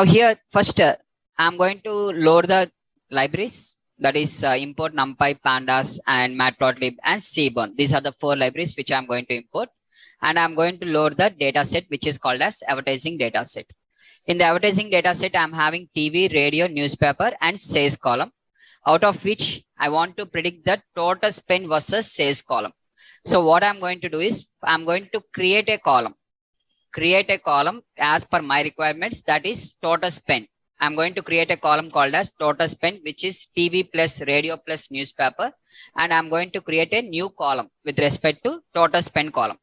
Now here first I'm going to load the libraries, that is import NumPy, Pandas and Matplotlib and Seaborn. These are the 4 libraries which I'm going to import, and I'm going to load the data set which is called as advertising data set. In the advertising data set, I'm having TV, radio, newspaper and sales column, out of which I want to predict the total spend versus sales column. So what I'm going to do is I'm going to create a column as per my requirements, that is total spend. I'm going to create a column called as total spend, which is TV plus radio plus newspaper. And I'm going to create a new column with respect to total spend column.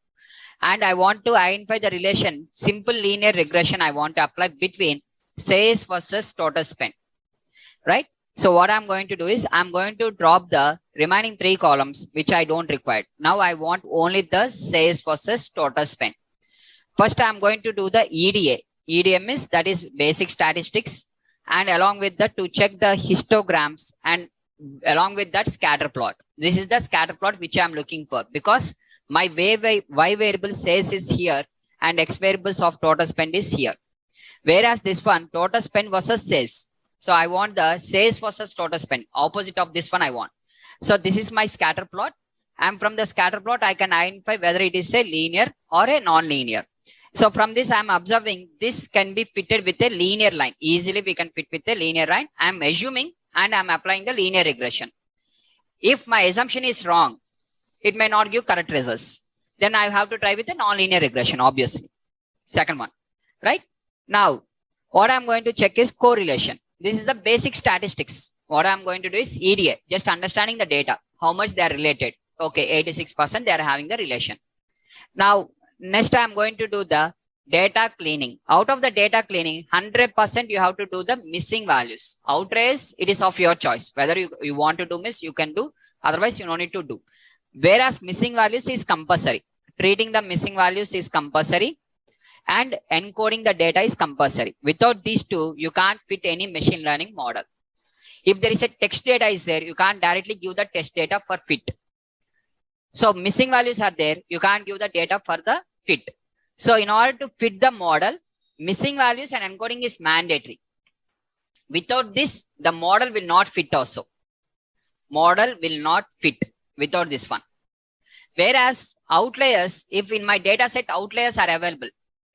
And I want to identify the relation, simple linear regression I want to apply between sales versus total spend, right? So what I'm going to do is I'm going to drop the remaining 3 columns, which I don't require. Now I want only the sales versus total spend. First, I'm going to do the EDA. EDM is, that is basic statistics, and along with that to check the histograms, and along with that scatter plot. This is the scatter plot which I'm looking for, because my y variable sales is here and x variables of total spend is here. Whereas this one, total spend versus sales. So I want the sales versus total spend, opposite of this one I want. So this is my scatter plot. And from the scatter plot, I can identify whether it is a linear or a non-linear. So from this, I'm observing this can be fitted with a linear line. Easily we can fit with a linear line. I'm assuming and I'm applying the linear regression. If my assumption is wrong, it may not give correct results. Then I have to try with a non-linear regression, obviously. Second one, right? Now, what I'm going to check is correlation. This is the basic statistics. What I'm going to do is EDA, just understanding the data, how much they are related. Okay, 86% they are having the relation. Now, next I'm going to do the data cleaning. Out of the data cleaning, 100% you have to do the missing values. Outliers, it is of your choice. Whether you want to do miss, you can do. Otherwise, you don't need to do. Whereas missing values is compulsory. Treating the missing values is compulsory. And encoding the data is compulsory. Without these two, you can't fit any machine learning model. If there is a text data is there, you can't directly give the text data for fit. So missing values are there. You can't give the data for the fit. So in order to fit the model, missing values and encoding is mandatory. Without this, the model will not fit also. Model will not fit without this one. Whereas outliers, if in my data set outliers are available,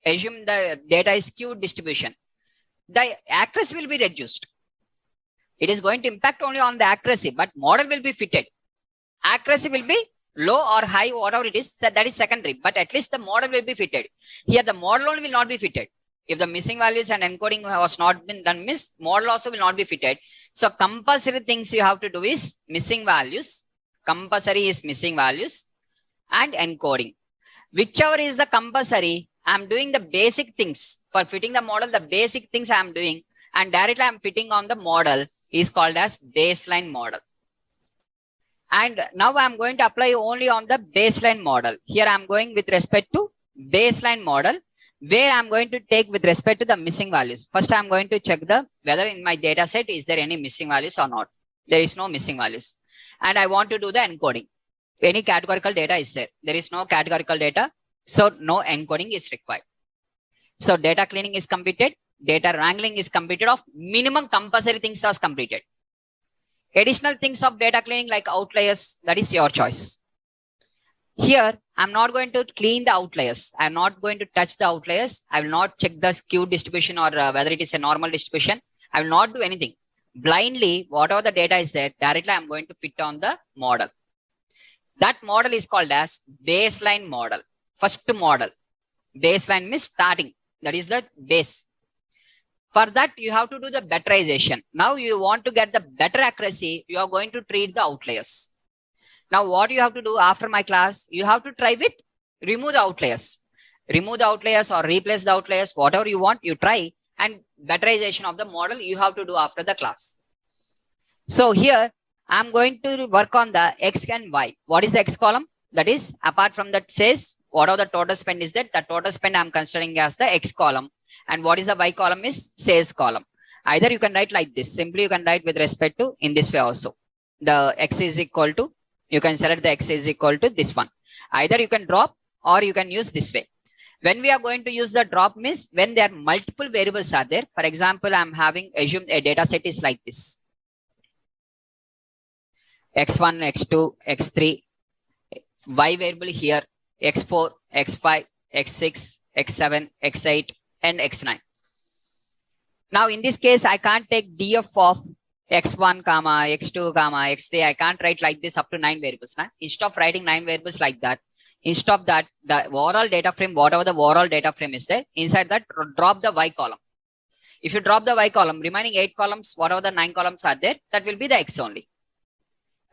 assume the data is skewed distribution, the accuracy will be reduced. It is going to impact only on the accuracy, but model will be fitted. Accuracy will be low or high, whatever it is, that is secondary, but at least the model will be fitted. Here the model only will not be fitted. If the missing values and encoding was not been done miss, model also will not be fitted. So compulsory things you have to do is missing values. Compulsory is missing values and encoding. Whichever is the compulsory, I'm doing the basic things for fitting the model. The basic things I'm doing and directly I'm fitting on the model is called as baseline model. And now I'm going to apply only on the baseline model. Here I'm going with respect to baseline model, where I'm going to take with respect to the missing values. First, I'm going to check the whether in my data set is there any missing values or not. There is no missing values. And I want to do the encoding. Any categorical data is there. There is no categorical data. So no encoding is required. So data cleaning is completed. Data wrangling is completed. Of minimum compulsory things are completed. Additional things of data cleaning like outliers, that is your choice. Here, I'm not going to clean the outliers. I'm not going to touch the outliers. I will not check the skewed distribution or whether it is a normal distribution. I will not do anything. Blindly, whatever the data is there, directly I'm going to fit on the model. That model is called as baseline model. First model. Baseline means starting. That is the base. For that, you have to do the betterization. Now you want to get the better accuracy, you are going to treat the outliers. Now what you have to do after my class, you have to try with remove the outliers. Remove the outliers or replace the outliers, whatever you want, you try, and betterization of the model you have to do after the class. So here, I'm going to work on the X and Y. What is the X column? That is, apart from that says, whatever the total spend is that, the total spend I'm considering as the X column. And what is the Y column is sales column. Either you can write like this. Simply you can write with respect to in this way also. The X is equal to, you can select the X is equal to this one. Either you can drop or you can use this way. When we are going to use the drop means when there are multiple variables are there. For example, I'm having assume a data set is like this. X1, X2, X3, Y variable here, X4, X5, X6, X7, X8, and X9. Now in this case, I can't take df of X1, X2, X3. I can't write like this up to 9 variables. Nah? Instead of writing 9 variables like that, instead of that, the overall data frame, whatever the overall data frame is there, inside that, drop the Y column. If you drop the Y column, remaining 8 columns, whatever the 9 columns are there, that will be the X only.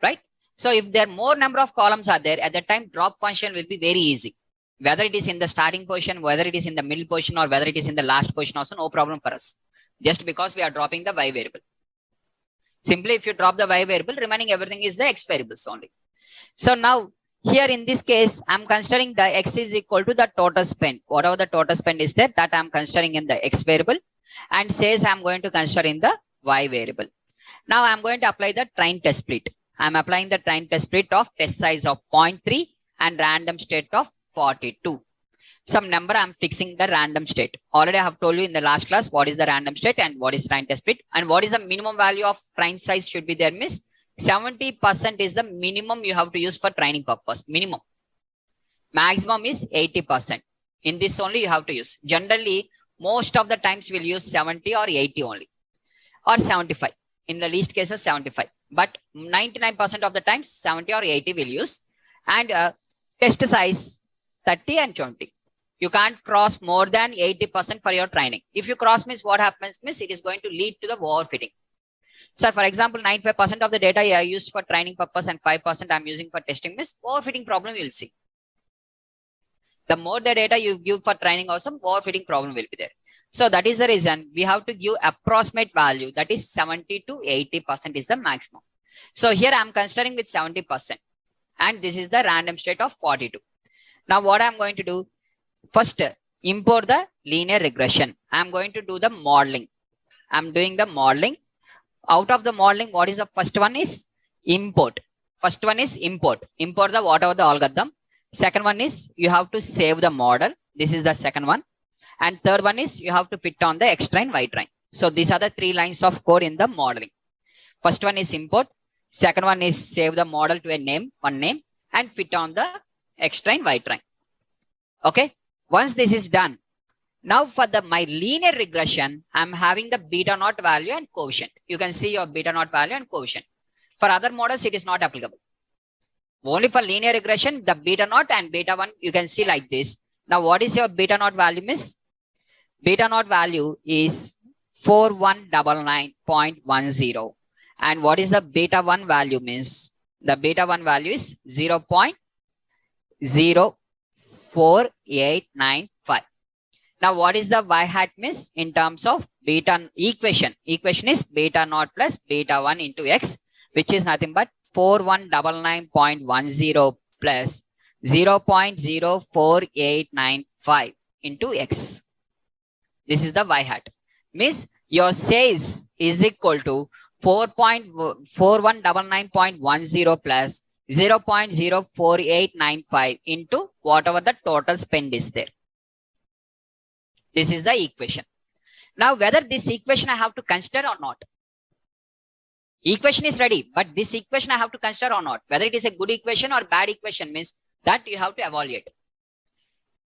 Right? So if there are more number of columns are there, at that time, drop function will be very easy. Whether it is in the starting position, whether it is in the middle position, or whether it is in the last position also, no problem for us. Just because we are dropping the Y variable. Simply, if you drop the Y variable, remaining everything is the X variables only. So now, here in this case, I'm considering the X is equal to the total spend. Whatever the total spend is there, that I'm considering in the X variable, and says I'm going to consider in the Y variable. Now I'm going to apply the train test split. I'm applying the train test split of test size of 0.3 and random state of 42. Some number I'm fixing the random state. Already I have told you in the last class what is the random state and what is train test split and what is the minimum value of train size should be there. Miss 70% is the minimum you have to use for training purpose. Minimum. Maximum is 80%. In this only you have to use. Generally, most of the times we'll use 70 or 80 only. Or 75. In the least cases 75. But 99% of the times 70 or 80 will use. And test size 30 and 20. You can't cross more than 80% for your training. If you cross miss, what happens miss, it is going to lead to the overfitting. So for example, 95% of the data I use for training purpose and 5% I'm using for testing miss, overfitting problem you will see. The more the data you give for training also, overfitting problem will be there. So that is the reason we have to give approximate value, that is 70 to 80% is the maximum. So here I'm considering with 70% and this is the random state of 42. Now what I'm going to do, first import the linear regression. I'm going to do the modeling. I'm doing the modeling. Out of the modeling, what is the first one is import. First one is import. Import the whatever the algorithm. Second one is you have to save the model. This is the second one. And third one is you have to fit on the X train, Y train. So these are the 3 lines of code in the modeling. First one is import. Second one is save the model to a name, one name, and fit on the X train, Y train. Okay. Once this is done, now for my linear regression, I'm having the beta naught value and coefficient. You can see your beta naught value and coefficient. For other models, it is not applicable. Only for linear regression, the beta naught and beta 1, you can see like this. Now, what is your beta naught value, miss? Beta naught value is 4199.10. And what is the beta 1 value means? The beta 1 value is 0.04895. Now, what is the y hat miss in terms of beta equation? Equation is beta naught plus beta 1 into x, which is nothing but 4199.10 plus 0.04895 into x. This is the y hat. Means your size is equal to 4199.10 plus 0.04895 into whatever the total spend is there. This is the equation. Now, whether this equation I have to consider or not. Equation is ready, but this equation I have to consider or not. Whether it is a good equation or bad equation means that you have to evaluate.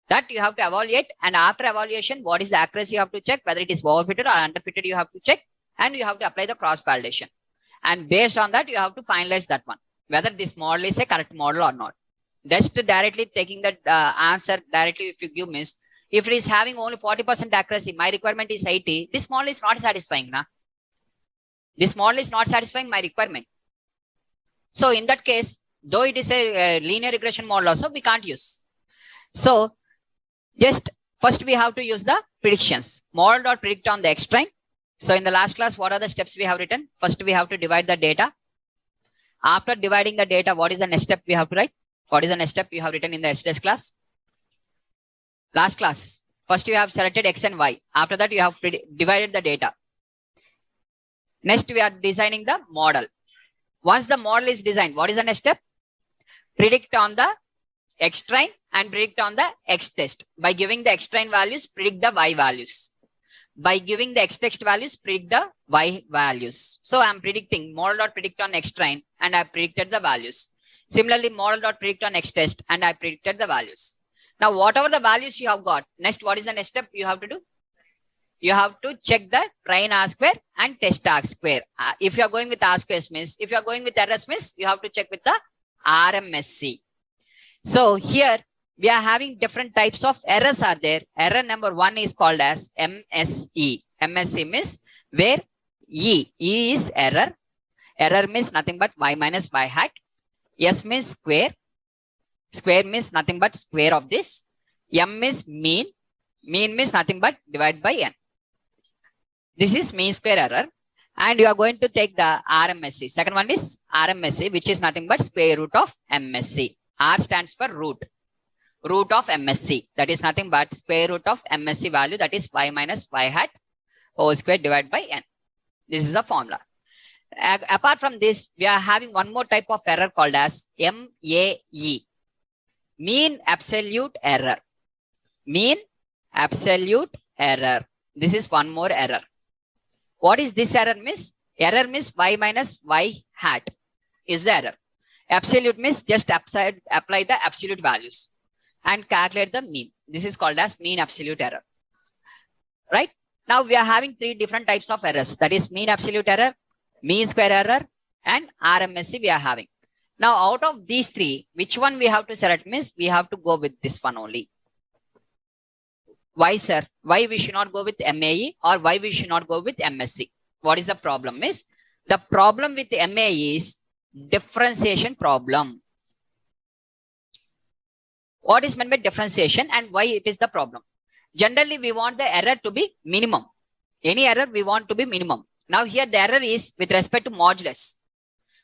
That you have to evaluate, and after evaluation, what is the accuracy you have to check, whether it is overfitted or underfitted you have to check, and you have to apply the cross validation. And based on that, you have to finalize that one, whether this model is a correct model or not. Just directly taking the answer directly if you give means, if it is having only 40% accuracy, my requirement is 80, this model is not satisfying. Nah? This model is not satisfying my requirement. So in that case, though it is a linear regression model also, we can't use. So just first we have to use the predictions. Model.predict on the X train. So in the last class, what are the steps we have written? First, we have to divide the data. After dividing the data, what is the next step we have to write? What is the next step you have written in the SDS class? Last class. First, you have selected X and Y. After that, you have divided the data. Next, we are designing the model. Once the model is designed, what is the next step? Predict on the X train and predict on the X test. By giving the X train values, predict the Y values. By giving the X test values, predict the Y values. So I'm predicting model.predict on X train and I predicted the values. Similarly, model.predict on X test and I predicted the values. Now, whatever the values you have got, next, what is the next step you have to do? You have to check the train R square and test R square. If you are going with R square means, if you are going with RS means, you have to check with the RMSE. So here we are having different types of errors are there. Error number 1 is called as MSE. MSE means where E is error. Error means nothing but Y minus Y hat. S means square. Square means nothing but square of this. M is mean. Mean means nothing but divide by N. This is mean square error. And you are going to take the RMSE. Second one is RMSE, which is nothing but square root of MSE. R stands for root. Root of MSE. That is nothing but square root of MSE value. That is Y minus Y hat whole square divided by N. This is the formula. Apart from this, we are having one more type of error called as MAE. Mean absolute error. Mean absolute error. This is one more error. What is this error means? Error means Y minus Y hat is the error. Absolute means just apply the absolute values and calculate the mean. This is called as mean absolute error. Right? Now we are having 3 different types of errors. That is mean absolute error, mean square error, and RMSE we are having. Now out of these 3, which one we have to select means we have to go with this one only. Why, sir? Why we should not go with MAE or why we should not go with MSE? What is the problem is? The problem with MAE is differentiation problem. What is meant by differentiation and why it is the problem? Generally, we want the error to be minimum. Any error we want to be minimum. Now here the error is with respect to modulus.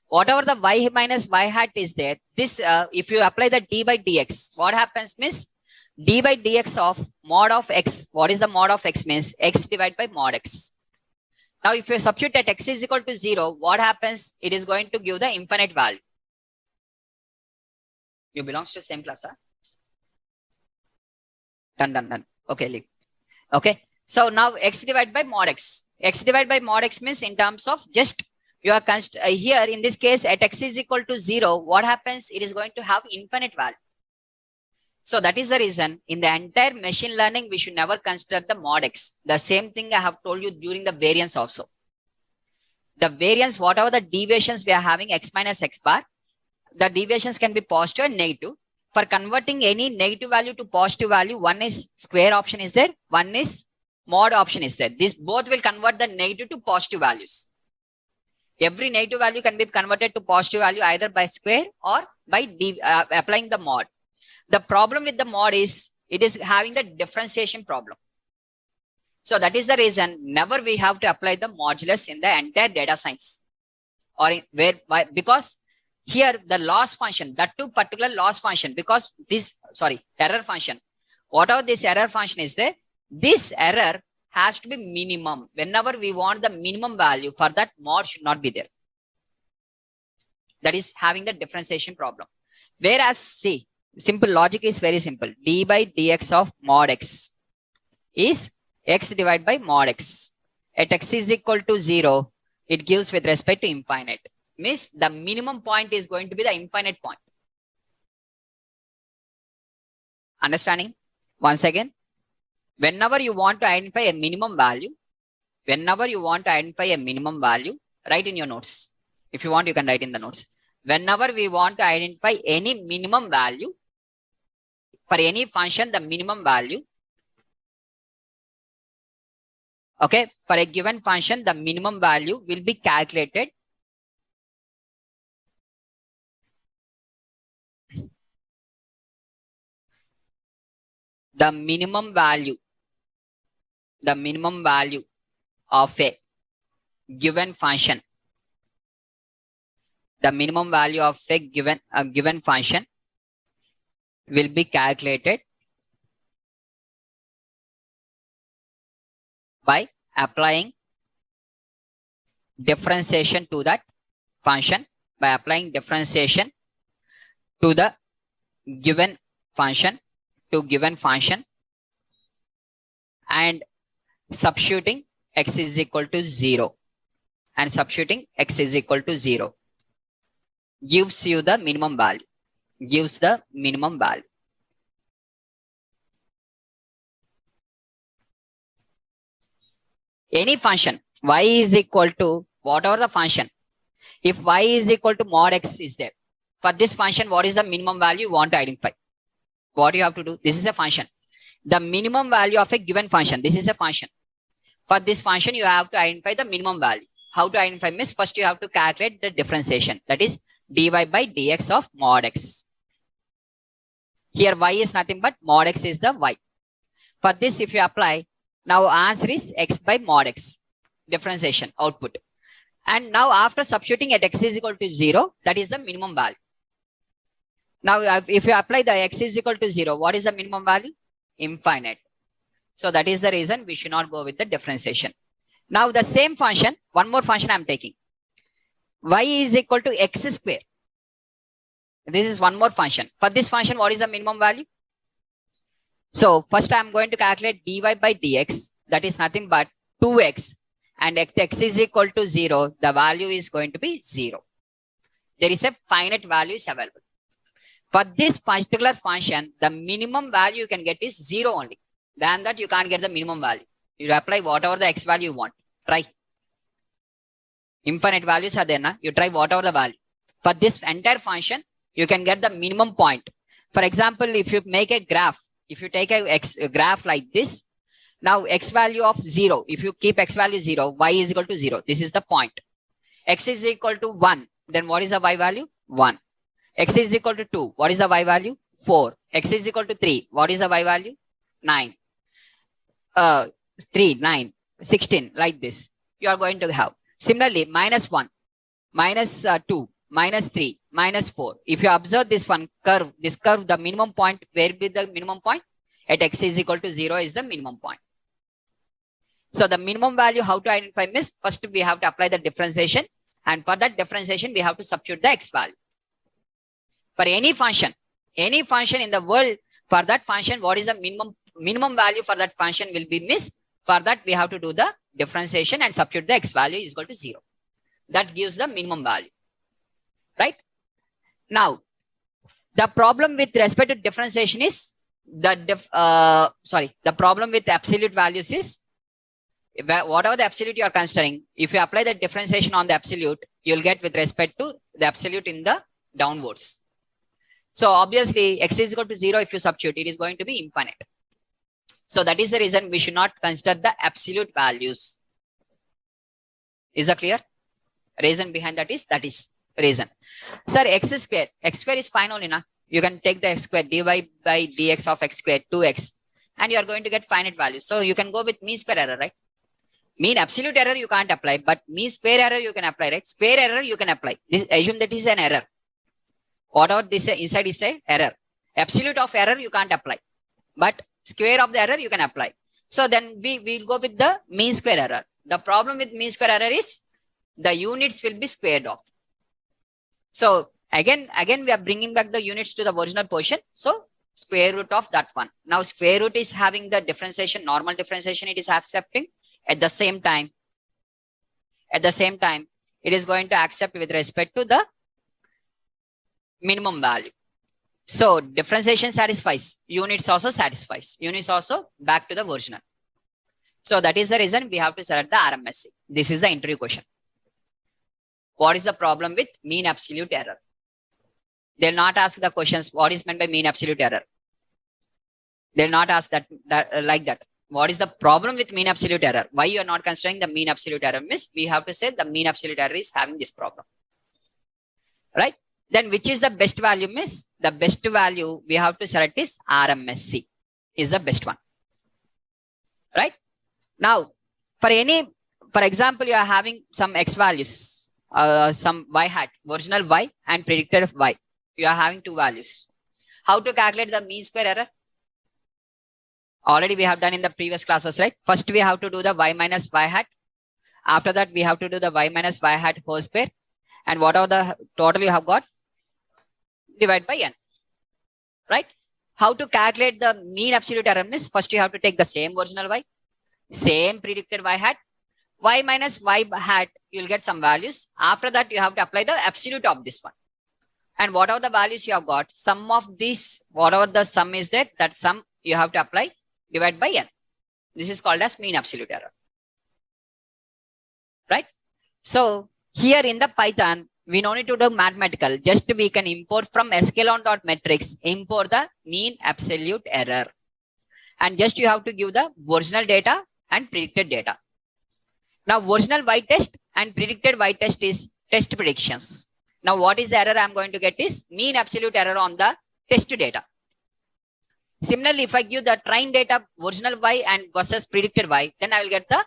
Whatever the Y minus Y hat is there, this if you apply the d by dx, what happens means d by dx of mod of x. What is the mod of x means? X divided by mod x. Now if you substitute at x is equal to 0, what happens? It is going to give the infinite value. You belongs to same class, huh? Done. Okay, leave. Okay. So now x divided by mod x. X divided by mod x means in terms of just you are here in this case at x is equal to 0. What happens? It is going to have infinite value. So that is the reason in the entire machine learning, we should never consider the mod x. The same thing I have told you during the variance also. The variance, whatever the deviations we are having x minus x bar, the deviations can be positive and negative. For converting any negative value to positive value, one is square option is there, one is mod option is there. This both will convert the negative to positive values. Every negative value can be converted to positive value either by square or by applying the mod. The problem with the mod is it is having the differentiation problem. So that is the reason never we have to apply the modulus in the entire data science or because here the loss function, that two particular loss function, because this, error function, whatever this error function is there, this error has to be minimum. Whenever we want the minimum value for that, mod should not be there. That is having the differentiation problem. Whereas see, simple logic is very simple. D by dx of mod x is x divided by mod x. At x is equal to 0, it gives with respect to infinite. Means the minimum point is going to be the infinite point. Understanding? Once again, whenever you want to identify a minimum value, write in your notes. If you want, you can write in the notes. Whenever we want to identify any minimum value, for any function, the minimum value, okay, for a given function, the minimum value will be calculated the minimum value of a given function, the minimum value of a given function will be calculated by applying differentiation to that function, by applying differentiation to the given function to given function and substituting x is equal to 0 and substituting x is equal to 0 gives you the minimum value, gives the minimum value. Any function y is equal to whatever the function, if y is equal to mod x is there, for this function what is the minimum value you want to identify? What you have to do, this is a function, the minimum value of a given function, this is a function. For this function you have to identify the minimum value. How to identify means first you have to calculate the differentiation, that is dy by dx of mod x. Here y is nothing but mod x is the y. For this if you apply, now answer is x by mod x, differentiation output. And now after substituting at x is equal to 0, that is the minimum value. Now if you apply the x is equal to 0, what is the minimum value? Infinite. So that is the reason we should not go with the differentiation. Now the same function, one more function I am taking. Y is equal to x square. This is one more function. For this function, what is the minimum value? So first I am going to calculate dy by dx, that is nothing but 2x, and at x is equal to 0, the value is going to be 0. There is a finite value is available. For this particular function, the minimum value you can get is 0 only. Than that, you can't get the minimum value. You apply whatever the x value you want. Try. Infinite values are there, na? You try whatever the value. For this entire function, you can get the minimum point. For example, if you make a graph, if you take a graph like this, now x value of 0, if you keep x value 0, y is equal to 0. This is the point. X is equal to 1. Then what is the y value? 1. X is equal to 2. What is the y value? 4. X is equal to 3. What is the y value? 9. 3, 9, 16, like this. You are going to have. Similarly, minus 1, minus 2, minus 3, minus 4. If you observe this one curve, the minimum point, where will be the minimum point? At x is equal to 0 is the minimum point. So the minimum value, how to identify means, first we have to apply the differentiation, and for that differentiation, we have to substitute the x value. For any function in the world, for that function, what is the minimum value for that function will be missed. For that, we have to do the differentiation and substitute the x value is equal to 0. That gives the minimum value. Right? Now, the problem with respect to differentiation is the problem with absolute values is whatever the absolute you are considering, if you apply the differentiation on the absolute, you will get with respect to the absolute in the downwards. So obviously, x is equal to 0, if you substitute, it is going to be infinite. So that is the reason we should not consider the absolute values. Is that clear? Reason behind that is reason. Sir, x square is fine only, na? You can take the x square, dy by dx of x square, 2x, and you are going to get finite value. So you can go with mean square error, right? Mean absolute error you can't apply, but mean square error you can apply, right? Square error you can apply. This assume that is an error. Whatever this inside is an error. Absolute of error you can't apply, but square of the error you can apply. So then we will go with the mean square error. The problem with mean square error is the units will be squared off. So again we are bringing back the units to the original position. So square root of that one. Now square root is having the differentiation, normal differentiation it is accepting. At the same time, it is going to accept with respect to the minimum value. So differentiation satisfies, units also satisfies, units also back to the original. So that is the reason we have to select the RMSE. This is the interview question. What is the problem with mean absolute error? They'll not ask the questions, what is meant by mean absolute error? They'll not ask that like that. What is the problem with mean absolute error? Why you are not considering the mean absolute error? Means we have to say the mean absolute error is having this problem. Right? Then which is the best value? Means the best value we have to select is RMSE is the best one. Right? Now, for example, you are having some x values, some y hat, original y and predicted of y. You are having two values. How to calculate the mean square error? Already we have done in the previous classes, right? First we have to do the y minus y hat. After that, we have to do the y minus y hat whole square. And whatever the total you have got, divide by n. right? How to calculate the mean absolute error means first you have to take the same original y, same predicted y hat, y minus y hat, you'll get some values. After that, you have to apply the absolute of this one. And whatever the values you have got, sum of these, whatever the sum is there, that sum you have to apply, divide by n. This is called as mean absolute error. Right? So here in the Python, we don't need to do mathematical. Just we can import from sklearn.metrics, import the mean absolute error. And just you have to give the original data and predicted data. Now original y test and predicted y test is test predictions. Now what is the error I'm going to get is mean absolute error on the test data. Similarly, if I give the train data original y and versus predicted y, then I will get the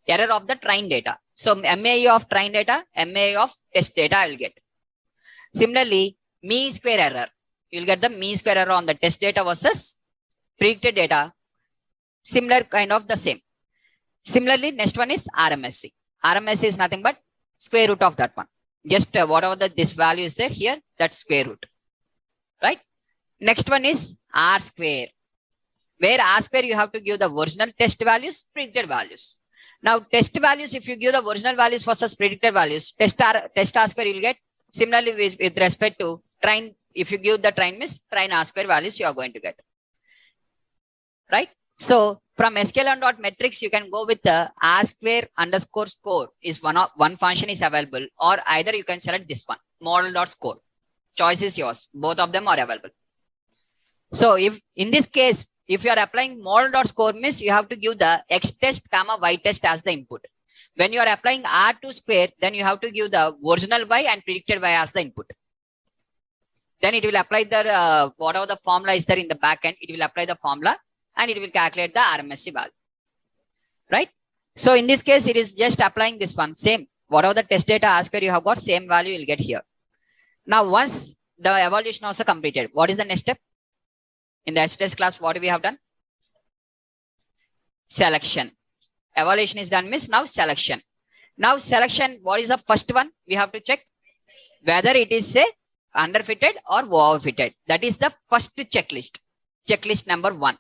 error of the train data. So MAE of train data, MAE of test data I will get. Similarly, mean square error. You will get the mean square error on the test data versus predicted data. Similar kind of the same. Similarly, next one is RMSE. RMSE is nothing but square root of that one. Just whatever this value is there here, that's square root. Right? Next one is R square. Where R square you have to give the original test values, predicted values. Now test values, if you give the original values versus predicted values, test R square you will get. Similarly with respect to train, if you give the train R square values you are going to get. Right? So from sklearn.metrics you can go with the R square underscore score is one function is available, or either you can select this one, model.score. Choice is yours. Both of them are available. So if in this case, if you are applying model.score means you have to give the x test comma y test as the input. When you are applying R2 square, then you have to give the original y and predicted y as the input. Then it will apply the whatever the formula is there in the back end, it will apply the formula and it will calculate the RMSE value. Right? So in this case, it is just applying this one, same. Whatever the test data as per you have got, same value you will get here. Now once the evaluation also completed, what is the next step? In the test class, what we have done? Selection. Evaluation is done means now selection. Now selection, what is the first one? We have to check whether it is say underfitted or overfitted. That is the first checklist. Checklist number 1.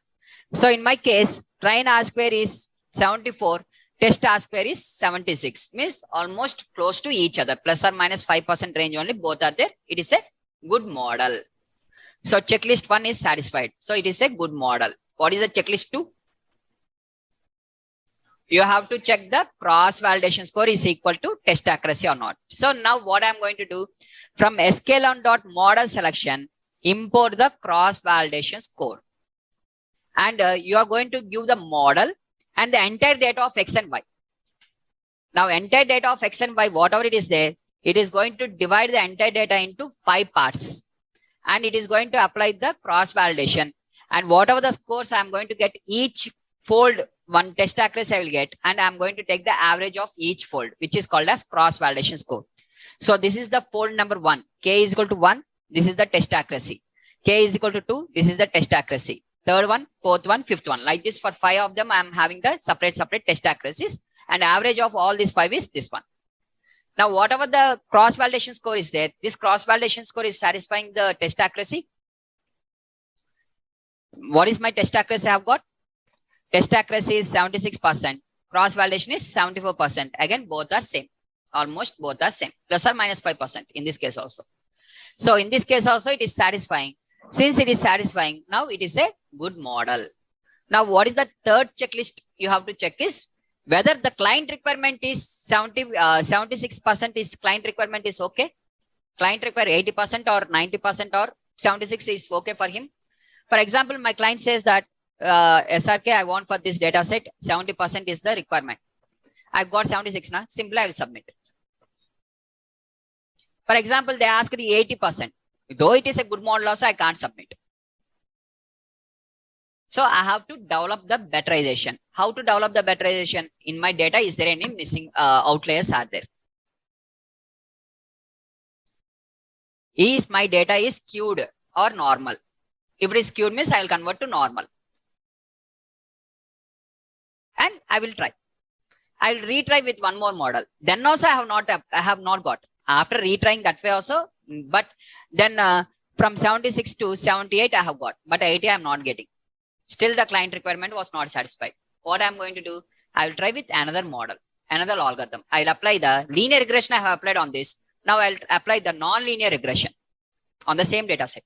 So in my case, train R square is 74, test R square is 76. Means almost close to each other. Plus or minus 5% range only. Both are there. It is a good model. So checklist 1 is satisfied. So it is a good model. What is the checklist 2? You have to check the cross validation score is equal to test accuracy or not. So now what I'm going to do, from sklearn.model selection, import the cross validation score. And you are going to give the model and the entire data of X and Y. Now entire data of X and Y, whatever it is there, it is going to divide the entire data into 5 parts. And it is going to apply the cross validation, and whatever the scores I am going to get each fold one test accuracy I will get, and I am going to take the average of each fold, which is called as cross validation score. So this is the fold number 1. K is equal to 1. This is the test accuracy. K is equal to 2. This is the test accuracy. Third one, fourth one, fifth one. Like this for 5 of them, I am having the separate test accuracies, and average of all these 5 is this one. Now, whatever the cross validation score is there, this cross validation score is satisfying the test accuracy. What is my test accuracy I have got? Test accuracy is 76%. Cross validation is 74%. Again, both are same. Almost both are same. Plus or minus 5% in this case also. So in this case also, it is satisfying. Since it is satisfying, now it is a good model. Now, what is the third checklist you have to check is whether the client requirement is 76% is client requirement is okay. Client require 80% or 90% or 76 is okay for him. For example, my client says that SRK I want for this data set 70% is the requirement. I've got 76 now. Simply I will submit. For example, they ask the 80%. Though it is a good model also, I can't submit. So I have to develop the betterization. How to develop the betterization? In my data, is there any missing outliers are there? Is my data is skewed or normal? If it is skewed means I will convert to normal. And I will try. I will retry with one more model. Then also I have not got. After retrying that way also, but then From 76 to 78 I have got, but 80 I am not getting. Still the client requirement was not satisfied. What I am going to do? I will try with another model, another algorithm. I will apply the linear regression I have applied on this. Now I will apply the non-linear regression on the same data set.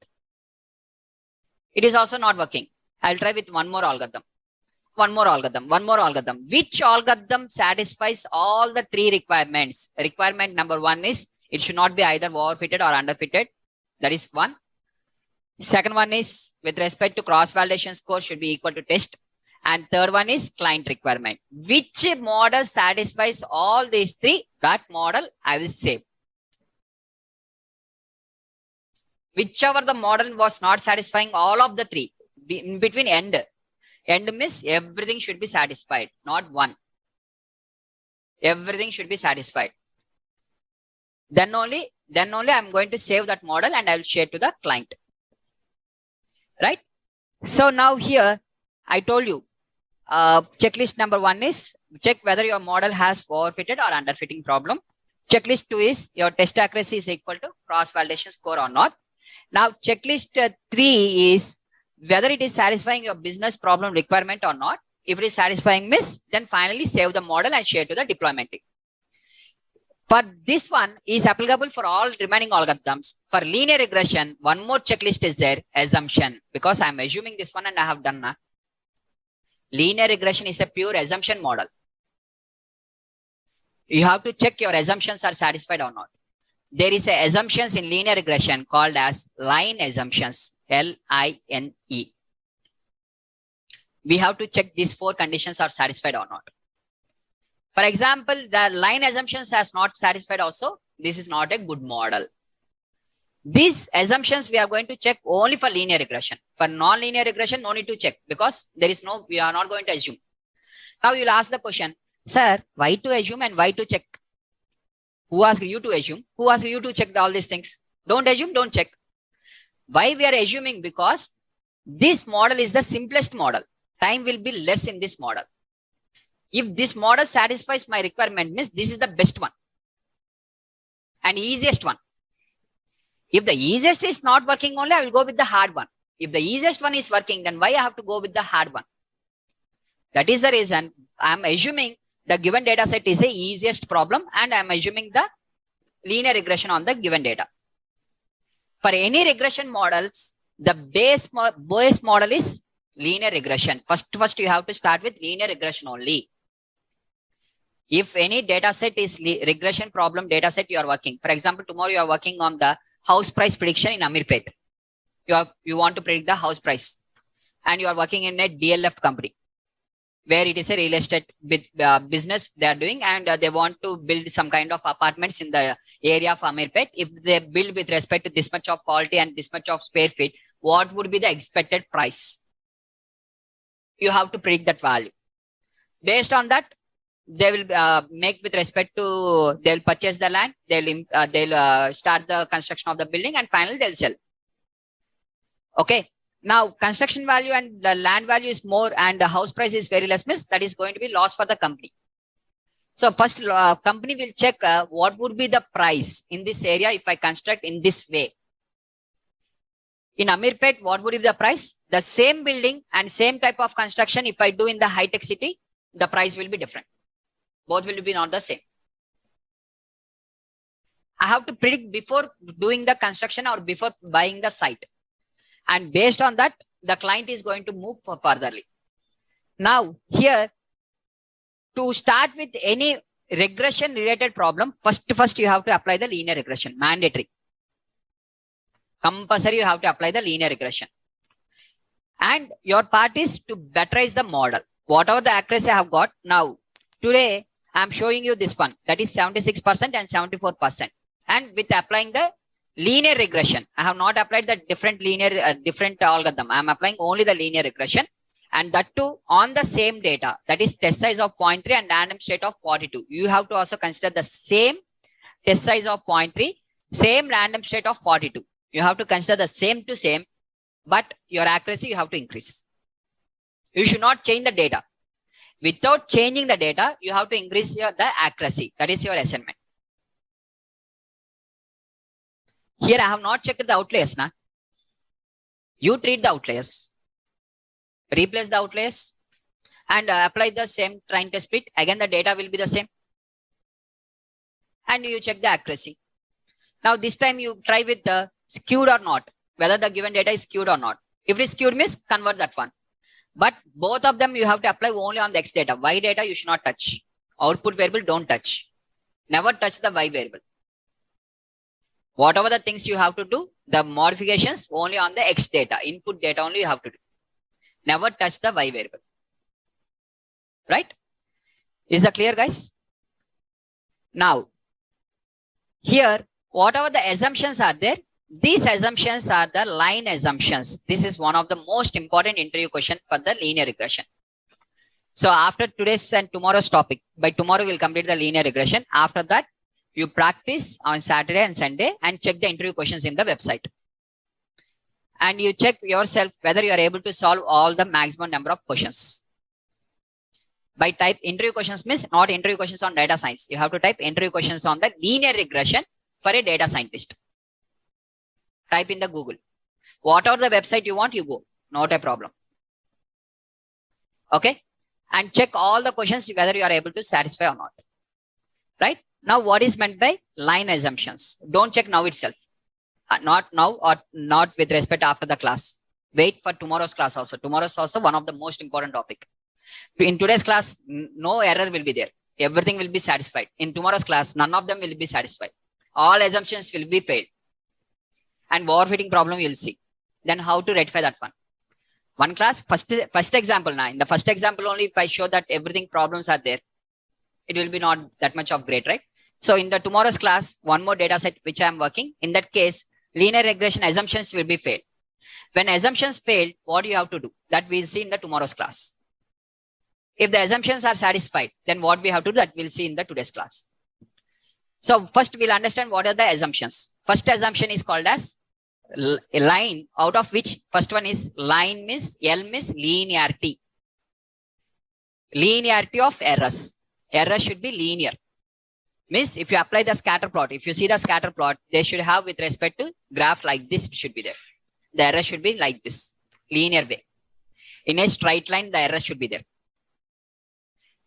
It is also not working. I will try with one more algorithm. One more algorithm. Which algorithm satisfies all the three requirements? Requirement number one is it should not be either overfitted or underfitted. That is one. Second one is with respect to cross-validation score should be equal to test. And third one is client requirement. Which model satisfies all these three? That model I will save. Whichever the model was not satisfying all of the three, in between end means everything should be satisfied, not one. Everything should be satisfied. Then only I'm going to save that model and I will share to the client. Right? So now here I told you checklist number one is check whether your model has overfitted or underfitting problem. Checklist two is your test accuracy is equal to cross-validation score or not. Now checklist three is whether it is satisfying your business problem requirement or not. If it is satisfying miss, then finally save the model and share to the deployment team. For this one is applicable for all remaining algorithms. For linear regression, one more checklist is there, assumption, because I am assuming this one and I have done that. Linear regression is a pure assumption model. You have to check your assumptions are satisfied or not. There is a assumptions in linear regression called as line assumptions, L-I-N-E. We have to check these four conditions are satisfied or not. For example, the line assumptions has not satisfied also. This is not a good model. These assumptions we are going to check only for linear regression. For non-linear regression, no need to check because we are not going to assume. Now you'll ask the question, sir, why to assume and why to check? Who asked you to assume? Who asked you to check all these things? Don't assume, don't check. Why we are assuming? Because this model is the simplest model. Time will be less in this model. If this model satisfies my requirement, means this is the best one and easiest one. If the easiest is not working only, I will go with the hard one. If the easiest one is working, then why I have to go with the hard one? That is the reason I am assuming the given data set is the easiest problem and I am assuming the linear regression on the given data. For any regression models, the base model is linear regression. First you have to start with linear regression only. If any data set is regression problem data set you are working, for example, tomorrow you are working on the house price prediction in Amirpet. You want to predict the house price and you are working in a DLF company where it is a real estate business they are doing and they want to build some kind of apartments in the area of Amirpet. If they build with respect to this much of quality and this much of square feet, what would be the expected price? You have to predict that value. Based on that, they will make with respect to, they will purchase the land, they'll start the construction of the building and finally they'll sell. Okay. Now construction value and the land value is more and the house price is very less, means that is going to be loss for the company. So first company will check what would be the price in this area if I construct in this way. In Amirpet, what would be the price? The same building and same type of construction, if I do in the high-tech city, the price will be different. Both will be not the same. I have to predict before doing the construction or before buying the site. And based on that, the client is going to move furtherly. Now, here, to start with any regression related problem, first you have to apply the linear regression, mandatory. Compulsory, you have to apply the linear regression. And your part is to betterize the model. Whatever the accuracy I have got, now, today, I am showing you this one, that is 76% and 74%. And with applying the linear regression, I have not applied the different algorithm. I am applying only the linear regression. And that too on the same data, that is test size of 0.3 and random state of 42. You have to also consider the same test size of 0.3, same random state of 42. You have to consider the same to same, but your accuracy you have to increase. You should not change the data. Without changing the data, you have to increase the accuracy. That is your assignment. Here I have not checked the outliers. You treat the outliers, replace the outliers, and apply the same train test split. Again, the data will be the same. And you check the accuracy. Now, this time you try with the skewed or not, whether the given data is skewed or not. If it is skewed, means convert that one. But both of them you have to apply only on the X data. Y data you should not touch. Output variable don't touch. Never touch the Y variable. Whatever the things you have to do, the modifications only on the X data. Input data only you have to do. Never touch the Y variable. Right? Is that clear, guys? Now, here, whatever the assumptions are there, these assumptions are the line assumptions. This is one of the most important interview question for the linear regression. So after today's and tomorrow's topic, by tomorrow we'll complete the linear regression. After that, you practice on Saturday and Sunday and check the interview questions in the website. And you check yourself whether you are able to solve all the maximum number of questions. By type interview questions means not interview questions on data science. You have to type interview questions on the linear regression for a data scientist. Type in the Google. Whatever the website you want, you go. Not a problem. Okay. And check all the questions whether you are able to satisfy or not. Right. Now, what is meant by line assumptions? Don't check now itself. Not now or not with respect after the class. Wait for tomorrow's class also. Tomorrow's also one of the most important topic. In today's class, no error will be there. Everything will be satisfied. In tomorrow's class, none of them will be satisfied. All assumptions will be failed. And overfitting problem you'll see. Then how to rectify that one. One class, first example now. In the first example only, if I show that everything problems are there, it will be not that much of great, right? So in the tomorrow's class, one more data set which I am working. In that case, linear regression assumptions will be failed. When assumptions fail, what do you have to do? That we'll see in the tomorrow's class. If the assumptions are satisfied, then what we have to do, that we'll see in the today's class. So first we'll understand what are the assumptions. First assumption is called as a line, out of which first one is line means L means linearity. Linearity of errors. Error should be linear. Means if you apply the scatter plot, if you see the scatter plot, they should have with respect to graph like this should be there. The error should be like this, linear way. In a straight line, the error should be there.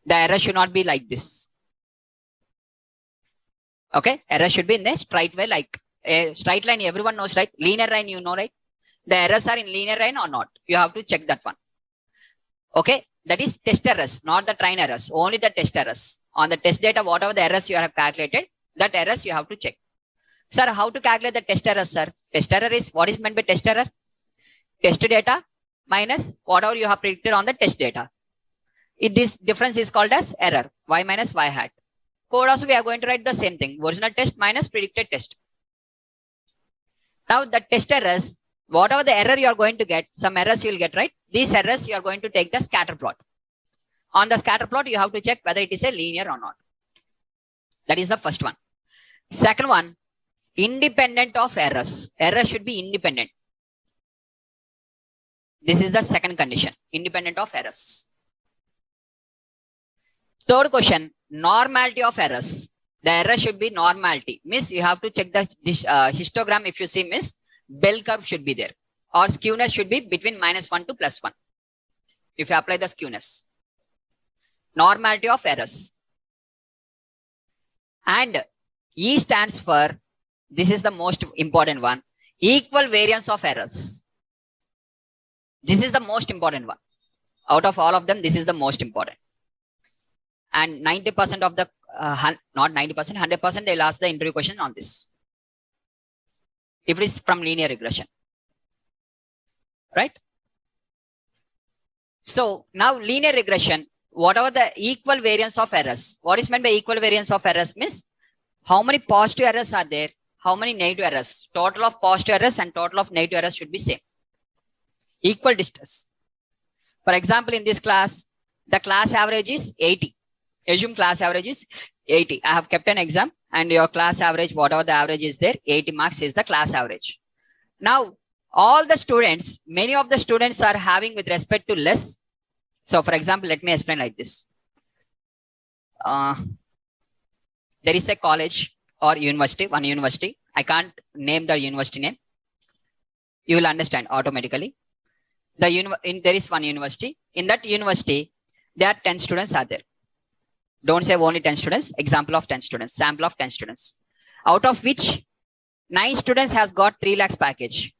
The error should not be like this. Okay, error should be in a straight way, like a straight line everyone knows, right? Linear line you know, right? The errors are in linear line or not. You have to check that one. Okay, that is test errors, not the train errors, only the test errors. On the test data, whatever the errors you have calculated, that errors you have to check. Sir, how to calculate the test errors, sir? Test error is, what is meant by test error? Test data minus whatever you have predicted on the test data. This difference is called as error, y minus y hat. Code also we are going to write the same thing, original test minus predicted test. Now the test errors, whatever the error you are going to get, some errors you will get, right? These errors you are going to take the scatter plot. On the scatter plot, you have to check whether it is a linear or not. That is the first one. Second one, independent of errors. Error should be independent. This is the second condition, independent of errors. Third question, normality of errors. The error should be normality. Means you have to check the histogram. If you see, miss, bell curve should be there. Or skewness should be between -1 to +1. If you apply the skewness. Normality of errors. And E stands for, this is the most important one, equal variance of errors. This is the most important one. Out of all of them, this is the most important. And 90% of the, not 90%, 100% they'll ask the interview question on this. If it is from linear regression. Right? So now linear regression, whatever the equal variance of errors. What is meant by equal variance of errors means how many positive errors are there, how many negative errors. Total of positive errors and total of negative errors should be same. Equal distance. For example, in this class, the class average is 80. Assume class average is 80. I have kept an exam and your class average, whatever the average is there, 80 marks is the class average. Now, all the students, many of the students are having with respect to less. So, for example, let me explain like this. There is a college or university, one university. I can't name the university name. You will understand automatically. There is one university. In that university, there are 10 students are there. Don't say only 10 students. Example of 10 students. Sample of 10 students. Out of which 9 students has got 3 lakhs package.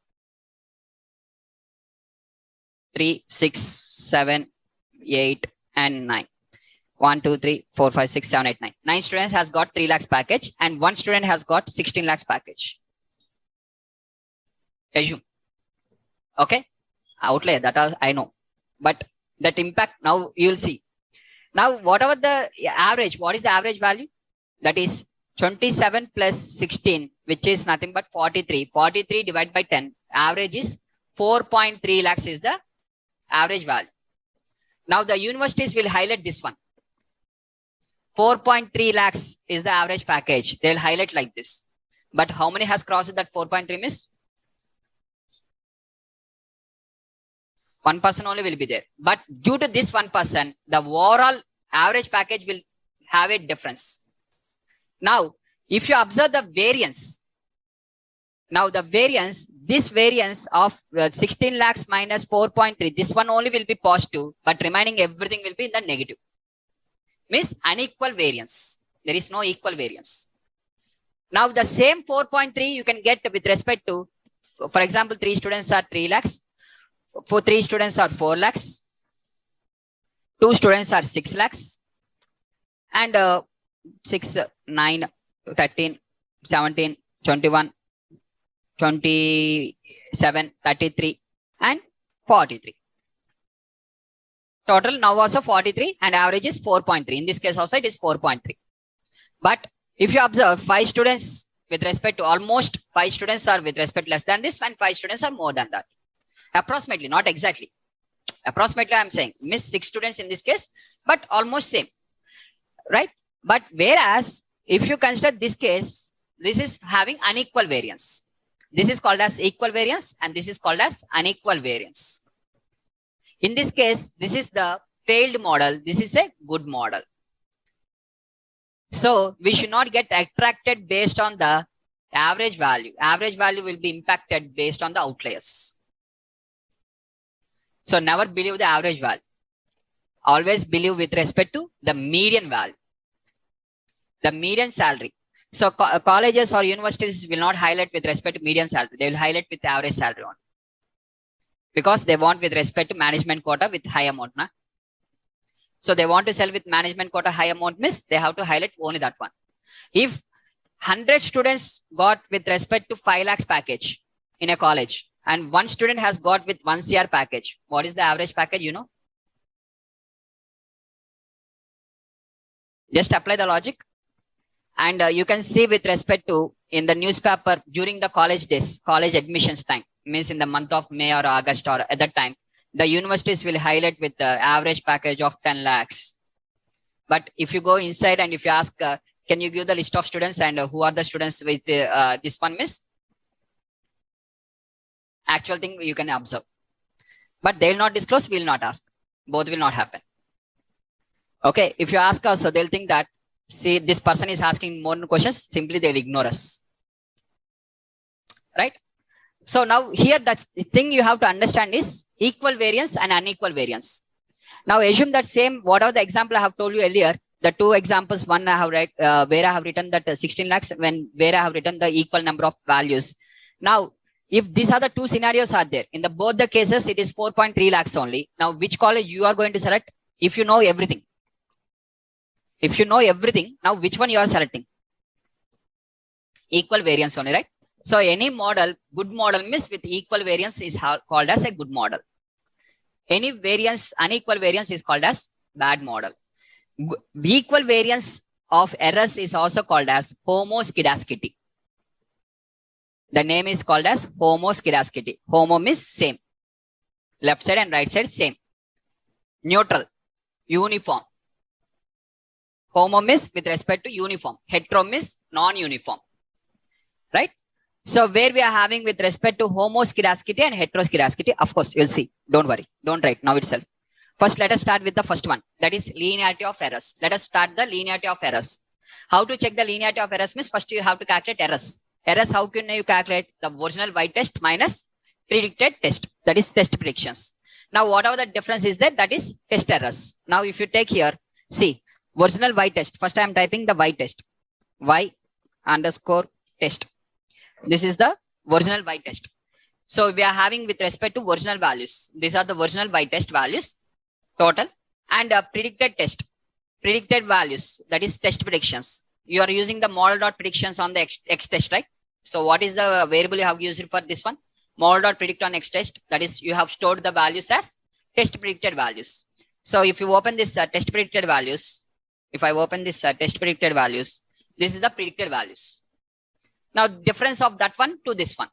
3, 6, 7, 8, and 9. 1, 2, 3, 4, 5, 6, 7, 8, 9. 9 students has got 3 lakhs package and 1 student has got 16 lakhs package. Assume. Okay. Outlay that I know. But that impact now you will see. Now, whatever the average, what is the average value? That is 27 plus 16, which is nothing but 43. 43 divided by 10. Average is 4.3 lakhs is the average value. Now, the universities will highlight this one. 4.3 lakhs is the average package. They will highlight like this. But how many has crossed that 4.3 miss? 1 person only will be there. But due to this 1 person, the overall average package will have a difference. Now, if you observe the variance, now the variance, this variance of 16 lakhs minus 4.3, this one only will be positive, but remaining everything will be in the negative. Means unequal variance. There is no equal variance. Now, the same 4.3 you can get with respect to, for example, 3 students are 3 lakhs. For 3 students are 4 lakhs, 2 students are 6 lakhs, and 6, 9, 13, 17, 21, 27, 33, and 43. Total now also 43 and average is 4.3. In this case also it is 4.3. But if you observe 5 students with respect to almost 5 students are with respect less than this and 5 students are more than that. Approximately, not exactly. Approximately, I'm saying miss 6 students in this case, but almost same, right? But whereas if you consider this case, this is having unequal variance. This is called as equal variance and this is called as unequal variance. In this case, this is the failed model. This is a good model. So we should not get attracted based on the average value. Average value will be impacted based on the outliers. So never believe the average value. Always believe with respect to the median value. The median salary. So colleges or universities will not highlight with respect to median salary. They will highlight with the average salary on. Because they want with respect to management quota with high amount. Na? So they want to sell with management quota high amount miss, they have to highlight only that one. If 100 students got with respect to 5 lakhs package in a college, and 1 student has got with 1 CR package. What is the average package, you know? Just apply the logic. And you can see with respect to in the newspaper during the college days, college admissions time, means in the month of May or August or at that time, the universities will highlight with the average package of 10 lakhs. But if you go inside and if you ask, can you give the list of students and who are the students with this one miss? Actual thing you can observe, but they will not disclose, we will not ask. Both will not happen. Okay, if you ask us, so they'll think that, see, this person is asking more questions, simply they'll ignore us. Right? So now here the thing you have to understand is equal variance and unequal variance. Now assume that same, whatever the example I have told you earlier, the 2 examples, one I have where I have written that 16 lakhs, where I have written the equal number of values. Now, if these are the 2 scenarios are there, in the both the cases, it is 4.3 lakhs only. Now, which college you are going to select? If you know everything. If you know everything, now which one you are selecting? Equal variance only, right? So, any model, good model means with equal variance is called as a good model. Any variance, unequal variance is called as bad model. Equal variance of errors is also called as homoscedasticity. The name is called as homoscedasticity. Homo means same. Left side and right side same. Neutral, uniform. Homo means with respect to uniform. Hetero means non-uniform. Right? So where we are having with respect to homoscedasticity and heteroscedasticity, of course, you'll see. Don't worry. Don't write now itself. First, let us start with the first one. That is linearity of errors. Let us start the linearity of errors. How to check the linearity of errors means first you have to calculate errors. Errors, how can you calculate? The original y test minus predicted test, that is test predictions. Now, whatever the difference is there, that is test errors. Now, if you take here, see, original y test. First, I am typing the y test, y underscore test. This is the original y test. So we are having with respect to original values. These are the original y test values total, and predicted test, predicted values, that is test predictions. You are using the model.predictions on the x test, right? So what is the variable you have used for this one? Model.predict on x test, that is you have stored the values as test predicted values. So if you open this test predicted values, if I open this test predicted values, this is the predicted values. Now difference of that one to this one,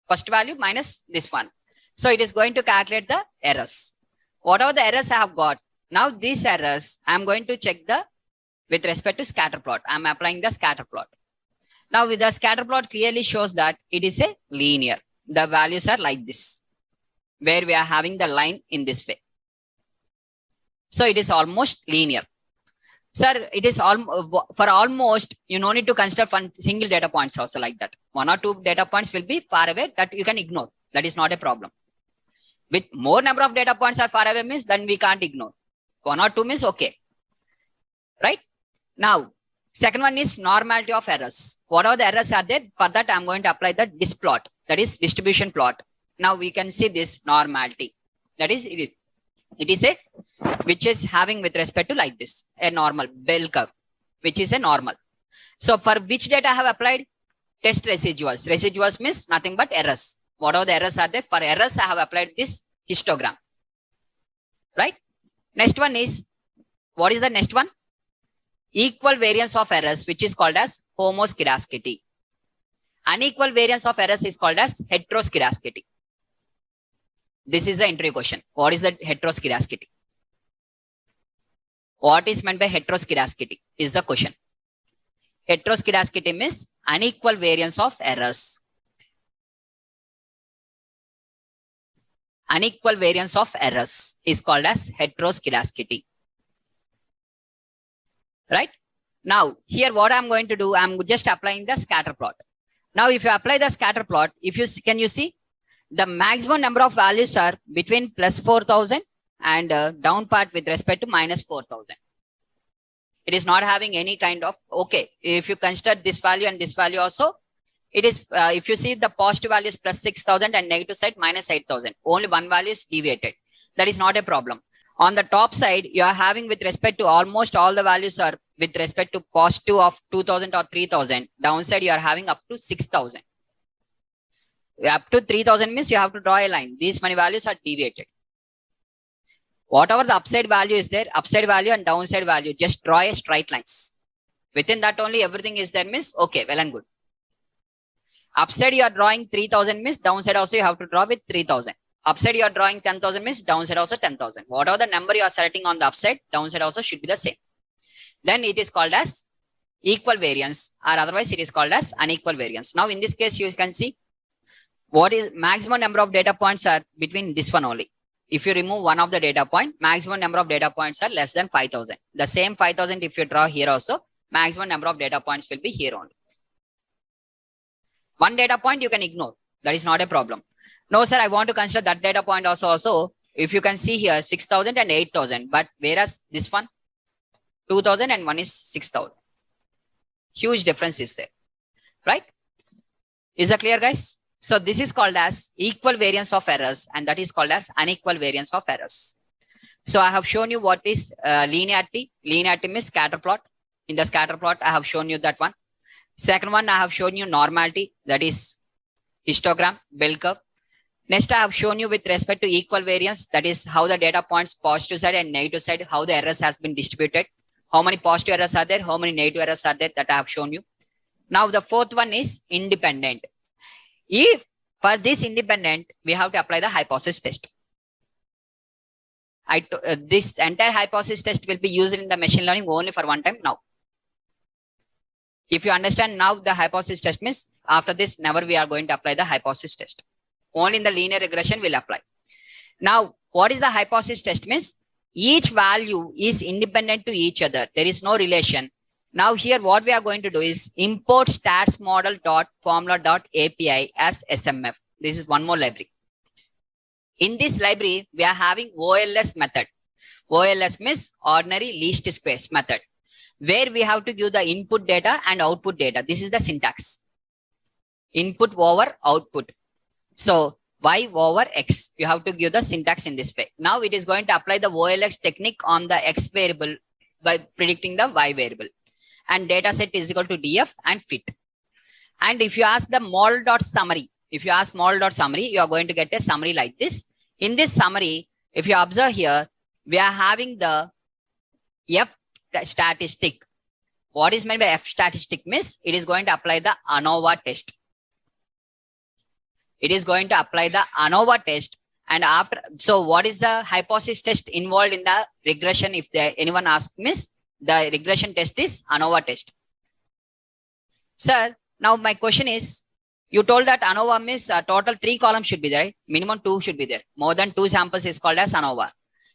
first value minus this one. So it is going to calculate the errors. Whatever the errors I have got, now these errors I am going to check the with respect to scatter plot. I am applying the scatter plot. Now with the scatter plot clearly shows that it is a linear. The values are like this, where we are having the line in this way. So it is almost linear. Sir, it is for almost, you no need to consider one single data points also like that. 1 or 2 data points will be far away that you can ignore. That is not a problem. With more number of data points are far away means then we can't ignore. 1 or 2 means okay. Right? Now, second one is normality of errors. Whatever the errors are there, for that I am going to apply the dis plot, that is distribution plot. Now we can see this normality. That is, it is a, which is having with respect to like this, a normal bell curve, which is a normal. So for which data I have applied? Test residuals. Residuals means nothing but errors. Whatever the errors are there, for errors I have applied this histogram. Right? Next one is, what is the next one? Equal variance of errors, which is called as homoscedasticity. Unequal variance of errors is called as heteroscedasticity. This is the interview question. What is the heteroscedasticity? What is meant by heteroscedasticity is the question. Heteroscedasticity means unequal variance of errors. Unequal variance of errors is called as heteroscedasticity. Right? Now, here what I'm going to do, I'm just applying the scatter plot. Now, if you apply the scatter plot, if you can you see the maximum number of values are between plus 4,000 and down part with respect to minus 4,000. It is not having any kind of, okay, if you consider this value and this value also, it is, if you see the positive value is plus 6,000 and negative side minus 8,000. Only one value is deviated. That is not a problem. On the top side, you are having with respect to almost all the values are with respect to positive of 2,000 or 3,000. Downside, you are having up to 6,000. Up to 3,000 means you have to draw a line. These many values are deviated. Whatever the upside value is there, upside value and downside value, just draw a straight lines. Within that only everything is there means okay, well and good. Upside you are drawing 3,000 means downside also you have to draw with 3,000. Upside you are drawing 10,000 means downside also 10,000. Whatever the number you are selecting on the upside, downside also should be the same. Then it is called as equal variance, or otherwise it is called as unequal variance. Now in this case you can see what is maximum number of data points are between this one only. If you remove one of the data point, maximum number of data points are less than 5,000. The same 5,000 if you draw here also, maximum number of data points will be here only. One data point you can ignore. That is not a problem. No, sir, I want to consider that data point also. If you can see here, 6,000 and 8,000. But whereas this one, 2,000 and one is 6,000. Huge difference is there. Right? Is that clear, guys? So this is called as equal variance of errors, and that is called as unequal variance of errors. So I have shown you what is linearity. Linearity means scatter plot. In the scatter plot, I have shown you that one. Second one, I have shown you normality. That is histogram, bell curve. Next, I have shown you with respect to equal variance. That is how the data points positive side and negative side, how the errors has been distributed. How many positive errors are there? How many negative errors are there? That I have shown you. Now, the fourth one is independent. If for this independent, we have to apply the hypothesis test. This entire hypothesis test will be used in the machine learning only for one time now. If you understand now the hypothesis test means after this, never we are going to apply the hypothesis test. Only in the linear regression will apply. Now, what is the hypothesis test means? Each value is independent to each other. There is no relation. Now here what we are going to do is import statsmodel.formula.api as SMF. This is one more library. In this library, we are having OLS method. OLS means ordinary least space method, where we have to give the input data and output data. This is the syntax. Input over output. So y over x, you have to give the syntax in this way. Now it is going to apply the OLS technique on the x variable by predicting the y variable. And data set is equal to df and fit. And if you ask the model.summary, if you ask model.summary, you are going to get a summary like this. In this summary, if you observe here, we are having the F statistic. What is meant by F statistic means it is going to apply the ANOVA test. It is going to apply the ANOVA test. And after, so what is the hypothesis test involved in the regression? If anyone asks me, the regression test is ANOVA test. Sir, now my question is, you told that ANOVA means total 3 columns should be there, right? Minimum 2 should be there. More than 2 samples is called as ANOVA.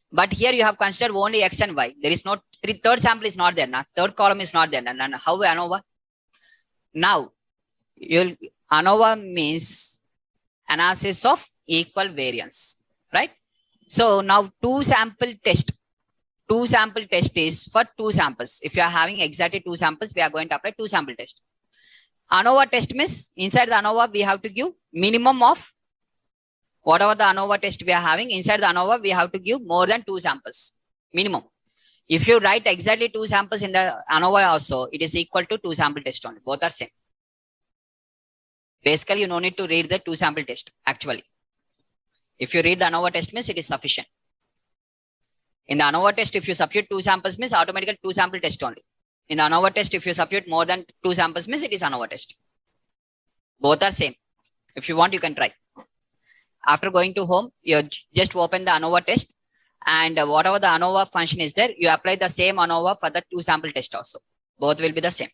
But here you have considered only X and Y. There is no third sample is not there. Now, third column is not there. And how ANOVA? Now, ANOVA means analysis of equal variance, right? So now 2 sample test. 2 sample test is for 2 samples. If you are having exactly 2 samples, we are going to apply 2 sample test. ANOVA test means inside the ANOVA, we have to give minimum of whatever the ANOVA test we are having. Inside the ANOVA, we have to give more than 2 samples, minimum. If you write exactly 2 samples in the ANOVA also, it is equal to 2 sample test only. Both are same. Basically, you no need to read the 2 sample test actually. If you read the ANOVA test means it is sufficient. In the ANOVA test, if you substitute 2 samples means automatically 2 sample test only. In the ANOVA test, if you substitute more than 2 samples means it is ANOVA test. Both are same. If you want, you can try. After going to home, you just open the ANOVA test, and whatever the ANOVA function is there, you apply the same ANOVA for the 2 sample test also. Both will be the same.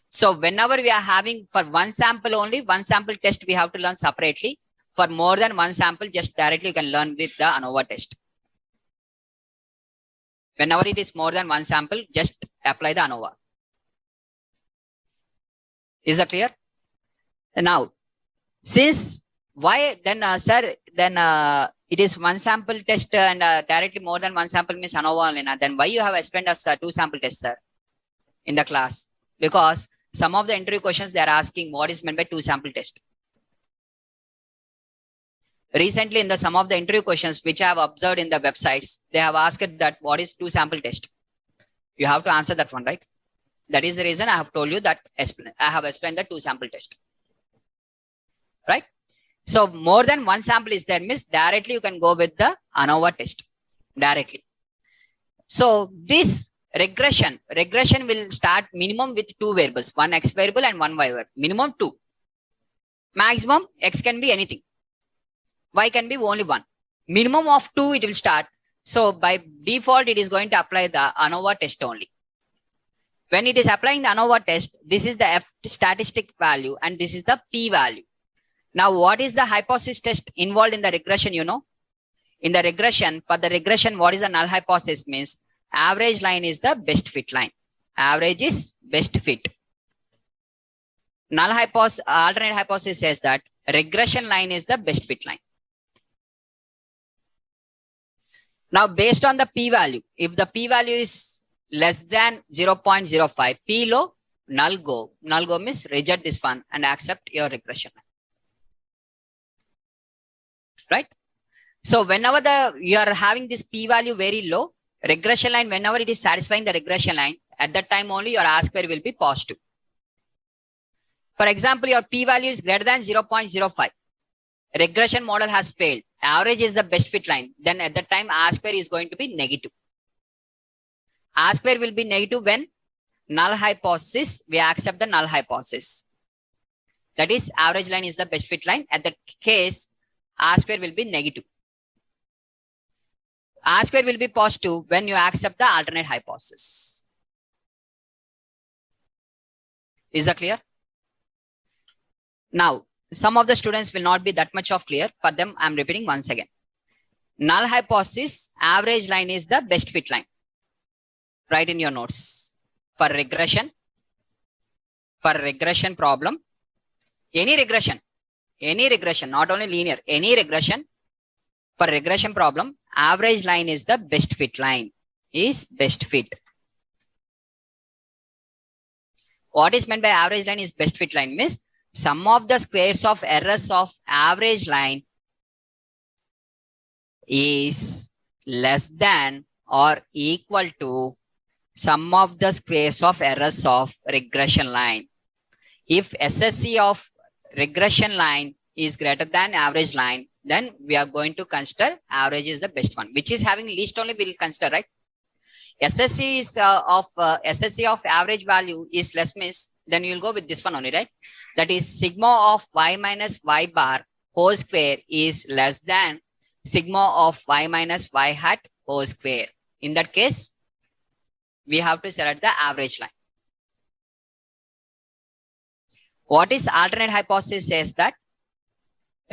So whenever we are having for 1 sample only, 1 sample test we have to learn separately. For more than 1 sample, just directly you can learn with the ANOVA test. Whenever it is more than 1 sample, just apply the ANOVA. Is that clear? Now, since why then, sir, then it is 1 sample test and directly more than 1 sample means ANOVA only. Then why you have explained us 2 sample tests, sir, in the class? Because some of the interview questions they are asking what is meant by 2 sample test. Recently, in the some of the interview questions which I have observed in the websites, they have asked that what is 2 sample test. You have to answer that one, right? That is the reason I have told you that I have explained the 2 sample test, right? So more than 1 sample is there, means directly you can go with the ANOVA test directly. So this regression will start minimum with 2 variables, 1 X variable and 1 Y variable, minimum 2. Maximum X can be anything. Y can be only 1. Minimum of 2 it will start. So by default, it is going to apply the ANOVA test only. When it is applying the ANOVA test, this is the F statistic value and this is the P value. Now, what is the hypothesis test involved in the regression, you know? In the regression, for the regression, what is the null hypothesis means? Average line is the best fit line. Average is best fit. Null hypothesis, alternate hypothesis says that regression line is the best fit line. Now, based on the P value, if the P value is less than 0.05, P low, null go. Null go means reject this one and accept your regression line. Right? So whenever you are having this P value very low, regression line, whenever it is satisfying the regression line, at that time only your R square will be positive. For example, your P value is greater than 0.05. Regression model has failed. Average is the best fit line. Then at that time, R square is going to be negative. R square will be negative when null hypothesis, we accept the null hypothesis. That is, average line is the best fit line. At that case, R square will be negative. R square will be positive when you accept the alternate hypothesis. Is that clear? Now, some of the students will not be that much of clear. For them, I am repeating once again. Null hypothesis, average line is the best fit line. Write in your notes. For regression problem, any regression, any regression, not only linear, any regression, for regression problem, average line is the best fit line, is best fit. What is meant by average line is best fit line? Means sum of the squares of errors of average line is less than or equal to sum of the squares of errors of regression line. If SSE of regression line is greater than average line, then we are going to consider average is the best one. Which is having least only we will consider, right? SSE is SSE of average value is less, means then you will go with this one only, right? That is sigma of y minus y bar whole square is less than sigma of y minus y hat whole square. In that case, we have to select the average line. What is alternate hypothesis says that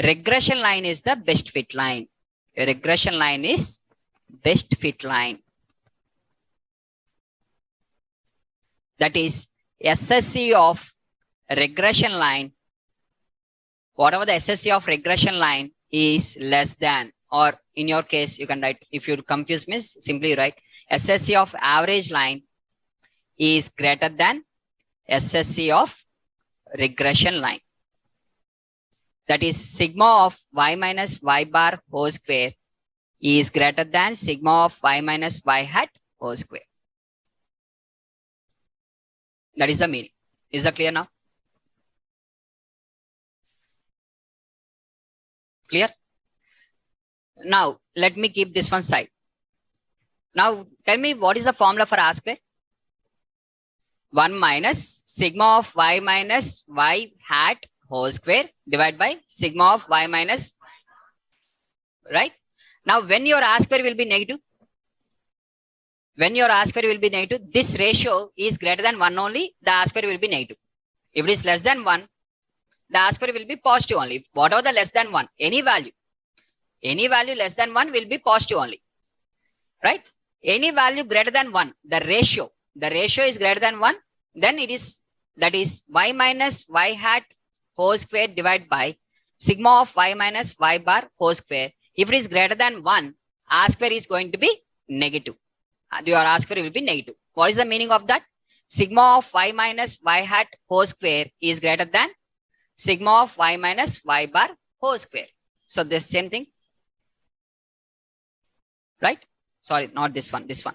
regression line is the best fit line. A regression line is best fit line. That is SSE of regression line, whatever the SSE of regression line is less than, or in your case, you can write, if you confuse me, simply write SSE of average line is greater than SSE of regression line. That is sigma of y minus y bar whole square is greater than sigma of y minus y hat whole square. That is the meaning. Is that clear now? Clear? Now, let me keep this one side. Now, tell me what is the formula for R square? 1 minus sigma of y minus y hat whole square divided by sigma of y minus, right? Now, when your R square will be negative, when your R square will be negative, this ratio is greater than 1 only, the R square will be negative. If it is less than 1, the R square will be positive only. Whatever the less than 1, any value less than 1 will be positive only, right? Any value greater than 1, the ratio is greater than 1, then it is, that is y minus y hat whole square divided by sigma of y minus y bar whole square. If it is greater than 1, R square is going to be negative. Your R square will be negative. What is the meaning of that? Sigma of y minus y hat whole square is greater than sigma of y minus y bar whole square. So this same thing, right? Sorry, not this one, this one.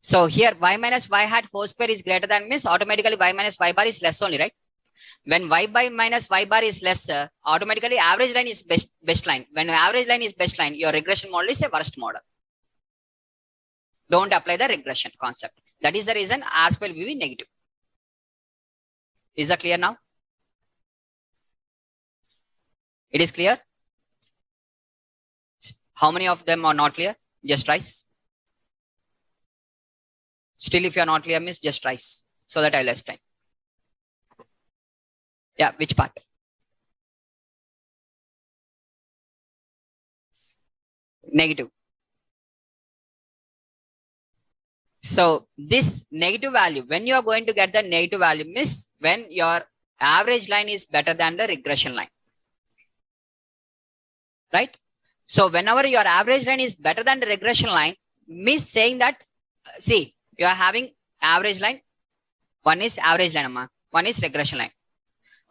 So here y minus y hat whole square is greater than, means automatically y minus y bar is less only, right? When y by minus y bar is lesser, automatically average line is best line. When average line is best line, your regression model is a worst model. Don't apply the regression concept. That is the reason R square will be negative. Is that clear now? It is clear? How many of them are not clear? Just rise. Still, if you are not clear, miss, just rise so that I'll explain. Yeah, which part? Negative. So this negative value, when you are going to get the negative value, miss, when your average line is better than the regression line, right? So whenever your average line is better than the regression line, miss saying that, see, you are having average line. One is average line, one is regression line.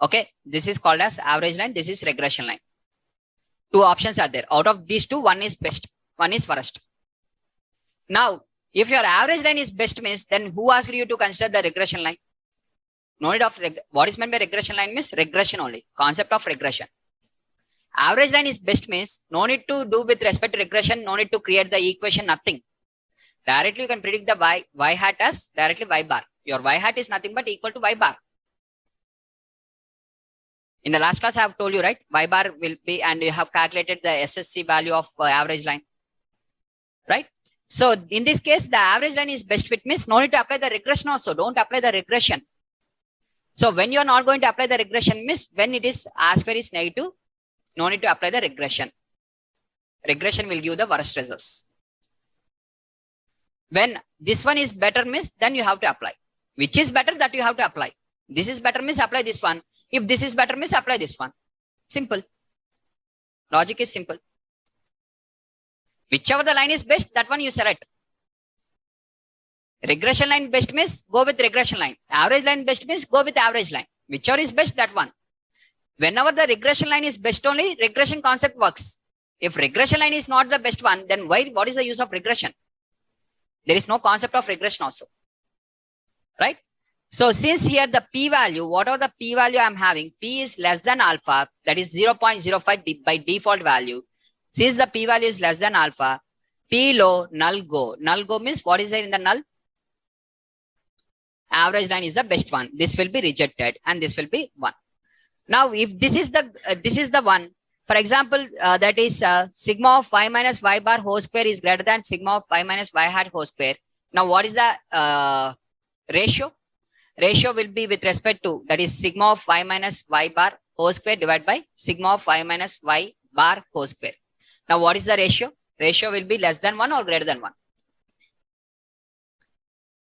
Okay, this is called as average line. This is regression line. Two options are there. Out of these two, one is best, one is worst. Now, if your average line is best, means then who asked you to consider the regression line? No need of what is meant by regression line means regression only. Concept of regression. Average line is best means no need to do with respect to regression. No need to create the equation. Nothing. Directly you can predict the y hat as directly y bar. Your y hat is nothing but equal to y bar. In the last class, I have told you, right? Y bar will be, and you have calculated the SSC value of average line, right? So in this case, the average line is best fit means no need to apply the regression also. Don't apply the regression. So when you are not going to apply the regression means when it is R square is negative, no need to apply the regression. Regression will give the worst results. When this one is better means then you have to apply. Which is better that you have to apply. This is better means apply this one. If this is better means apply this one. Simple. Logic is simple. Whichever the line is best, that one you select. Regression line best means go with regression line. Average line best means go with average line. Whichever is best, that one. Whenever the regression line is best only, regression concept works. If regression line is not the best one, then what is the use of regression? There is no concept of regression also. Right? So since here the p-value, whatever the p-value I'm having, p is less than alpha, that is 0.05 by default value. Since the p-value is less than alpha, p low, null go. Null go means what is there in the null? Average line is the best one. This will be rejected and this will be 1. Now, if this is the one, for example, that is sigma of y minus y bar whole square is greater than sigma of y minus y hat whole square. Now, what is the ratio? Ratio will be with respect to, that is sigma of y minus y bar whole square divided by sigma of y minus y bar whole square. Now, what is the ratio? Ratio will be less than 1 or greater than 1.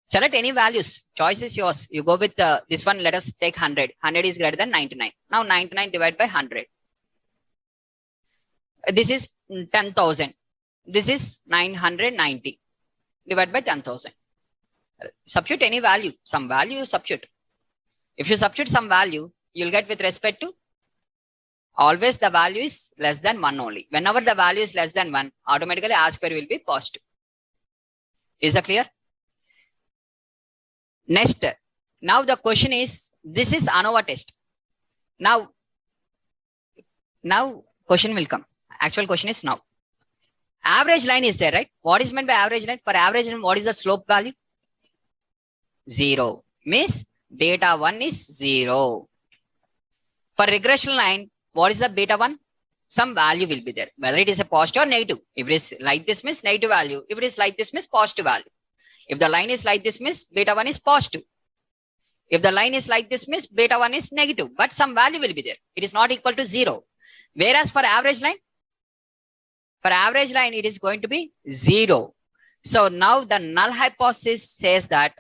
Select any values. Choice is yours. You go with this one. Let us take 100. 100 is greater than 99. Now 99 divided by 100. This is 10,000. This is 990. Divided by 10,000. Substitute any value. Some value you substitute. If you substitute some value, you'll get with respect to, always the value is less than 1 only. Whenever the value is less than 1, automatically R square will be positive. Is that clear? Next, now the question is, this is ANOVA test. Now question will come. Actual question is now. Average line is there, right? What is meant by average line? For average line, what is the slope value? 0. Means beta 1 is 0. For regression line, what is the beta 1? Some value will be there. Whether it is a positive or negative. If it is like this means negative value. If it is like this means positive value. If the line is like this means beta 1 is positive. If the line is like this means beta 1 is negative. But some value will be there. It is not equal to 0. Whereas for average line, it is going to be 0. So now the null hypothesis says that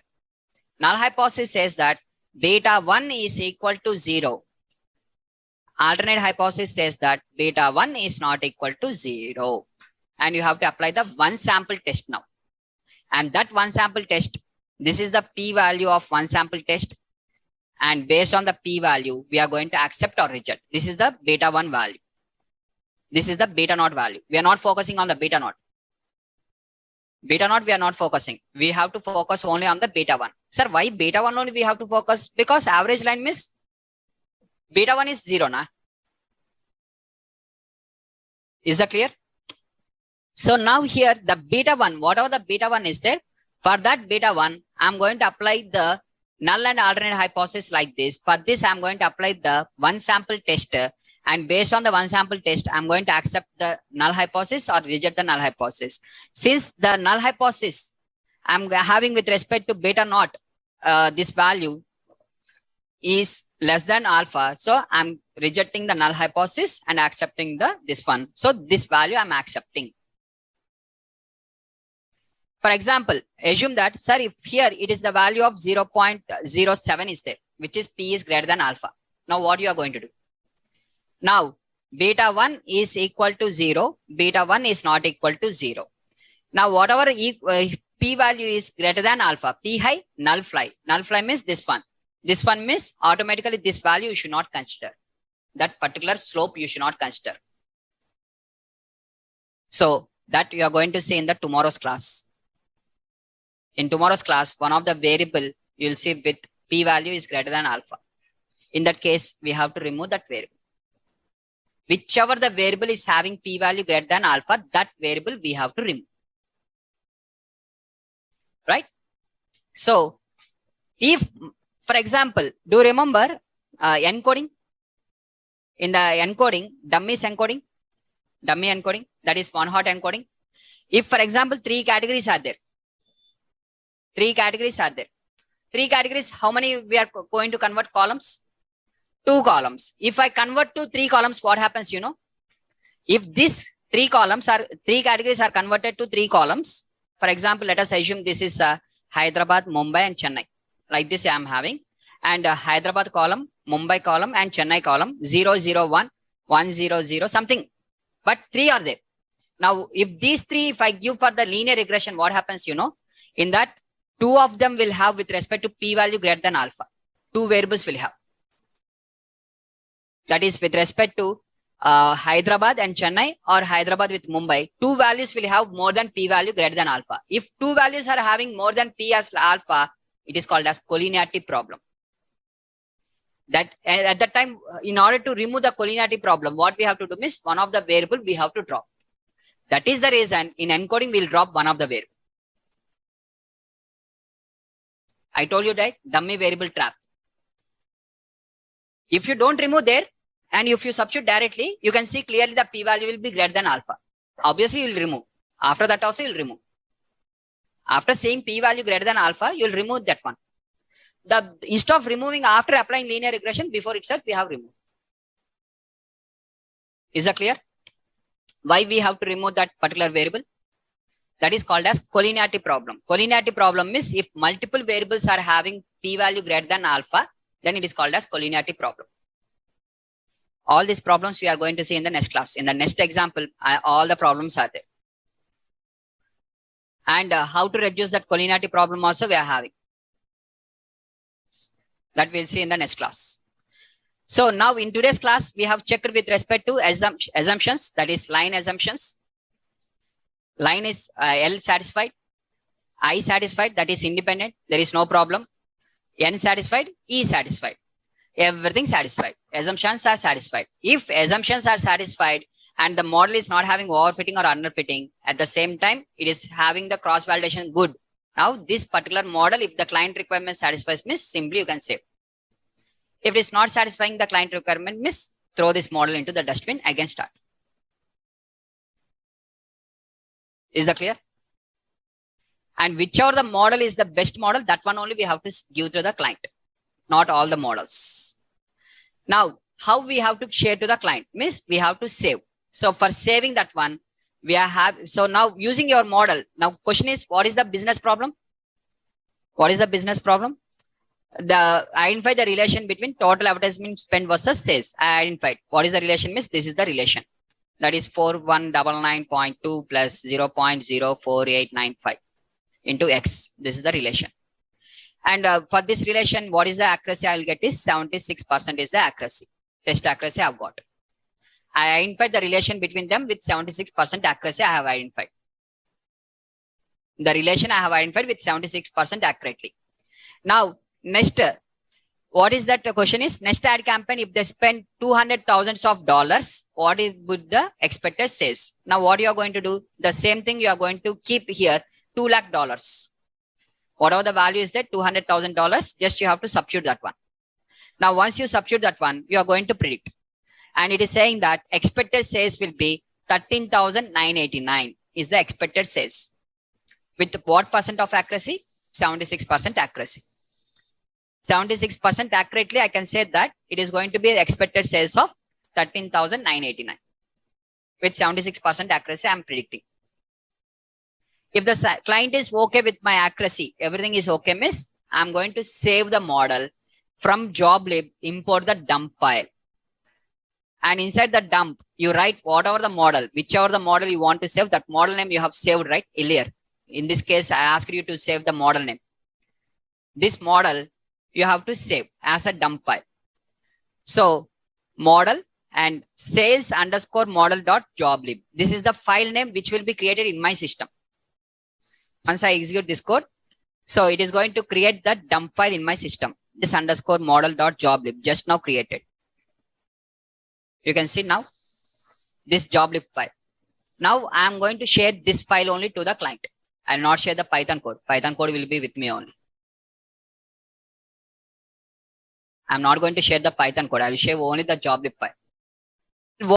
beta 1 is equal to 0. Alternate hypothesis says that beta 1 is not equal to 0. And you have to apply the one sample test now. And that one sample test, this is the p-value of one sample test. And based on the p-value, we are going to accept or reject. This is the beta 1 value. This is the beta naught value. We are not focusing on the beta naught. Beta naught we are not focusing. We have to focus only on the beta 1. Sir, why beta 1 only we have to focus? Because average line means beta 1 is 0, na? Is that clear? So now here the beta 1, whatever the beta 1 is there, for that beta 1, I'm going to apply the null and alternate hypothesis like this. For this, I'm going to apply the one sample test. And based on the one sample test, I'm going to accept the null hypothesis or reject the null hypothesis. Since the null hypothesis I'm having with respect to beta naught, this value is less than alpha. So I'm rejecting the null hypothesis and accepting this one. So this value I'm accepting. For example, assume that, sir, if here it is the value of 0.07 is there, which is p is greater than alpha. Now what you are going to do? Now, beta 1 is equal to 0. Beta 1 is not equal to 0. Now, whatever p value is greater than alpha, p high, null fly. Null fly means this one. This one means automatically this value you should not consider. That particular slope you should not consider. So, that you are going to see in the tomorrow's class. In tomorrow's class, one of the variable you will see with p value is greater than alpha. In that case, we have to remove that variable. Whichever the variable is having p value greater than alpha, that variable we have to remove. Right? So, if, for example, do you remember encoding? In the encoding, dummy encoding, that is one hot encoding. If, for example, 3 categories are there. 3 categories are there. 3 categories, how many we are going to convert columns? 2 columns. If I convert to 3 columns, what happens, you know? If these 3 categories are converted to 3 columns, for example, let us assume this is Hyderabad, Mumbai and Chennai. Like this I am having. and Hyderabad column, Mumbai column, and Chennai column 0, 0, 1, 1, 0, 0, something. But 3 are there. Now, if these 3, if I give for the linear regression, what happens, in that 2 of them will have with respect to p-value greater than alpha. 2 variables will have. That is with respect to Hyderabad and Chennai or Hyderabad with Mumbai, 2 values will have more than p-value greater than alpha. If 2 values are having more than p as alpha, it is called as collinearity problem. That at that time, in order to remove the collinearity problem, what we have to do is one of the variable we have to drop. That is the reason in encoding we'll drop one of the variable. I told you that dummy variable trap. If you don't remove there and if you substitute directly, you can see clearly the p-value will be greater than alpha. Obviously, you will remove. After that also, you will remove. After seeing p-value greater than alpha, you will remove that one. Instead of removing after applying linear regression, before itself we have removed. Is that clear? Why we have to remove that particular variable? That is called as collinearity problem. Collinearity problem is if multiple variables are having p-value greater than alpha, then it is called as collinearity problem. All these problems we are going to see in the next class. In the next example, all the problems are there. And how to reduce that collinearity problem also we are having. That we'll see in the next class. So now in today's class, we have checked with respect to assumptions, that is line assumptions. Line is L satisfied, I satisfied, that is independent, there is no problem. N satisfied, E satisfied, everything satisfied. Assumptions are satisfied. If assumptions are satisfied and the model is not having overfitting or underfitting, at the same time, it is having the cross validation good. Now, this particular model, if the client requirement satisfies, simply you can save. If it is not satisfying the client requirement, throw this model into the dustbin, again start. Is that clear? And whichever the model is the best model, that one only we have to give to the client, not all the models. Now, how we have to share to the client? We have to save. So for saving that one, so now using your model, now question is, what is the business problem? What is the business problem? Identify the relation between total advertisement spend versus sales. I identified. What is the relation? This is the relation. That is 4199.2 plus 0.04895 into X. This is the relation. And for this relation, what is the accuracy I will get is 76% is the accuracy. Test accuracy I have got. I identified the relation between them with 76% accuracy I have identified. The relation I have identified with 76% accurately. Now, next, what is that question is, next ad campaign, if they spend $200,000, what would the expected sales? Now, what you are going to do? The same thing you are going to keep here, $2 lakh. Whatever the value is that $200,000, just you have to substitute that one. Now, once you substitute that one, you are going to predict. And it is saying that expected sales will be 13,989 is the expected sales. With what percent of accuracy? 76% accuracy. 76% accurately, I can say that it is going to be expected sales of 13,989. With 76% accuracy, I am predicting. If the client is okay with my accuracy, everything is okay, I am going to save the model from JobLib, import the dump file. And inside the dump, you write whatever the model, whichever the model you want to save, that model name you have saved, right? Earlier. In this case, I asked you to save the model name. This model, you have to save as a dump file. So, model and sales underscore model.joblib. This is the file name which will be created in my system. Once I execute this code, so it is going to create the dump file in my system. This underscore model.joblib just now created. You can see now this joblib file. Now I am going to share this file only to the client. I will not share the Python code. Python code will be with me only. I am not going to share the Python code. I will share only the joblib file.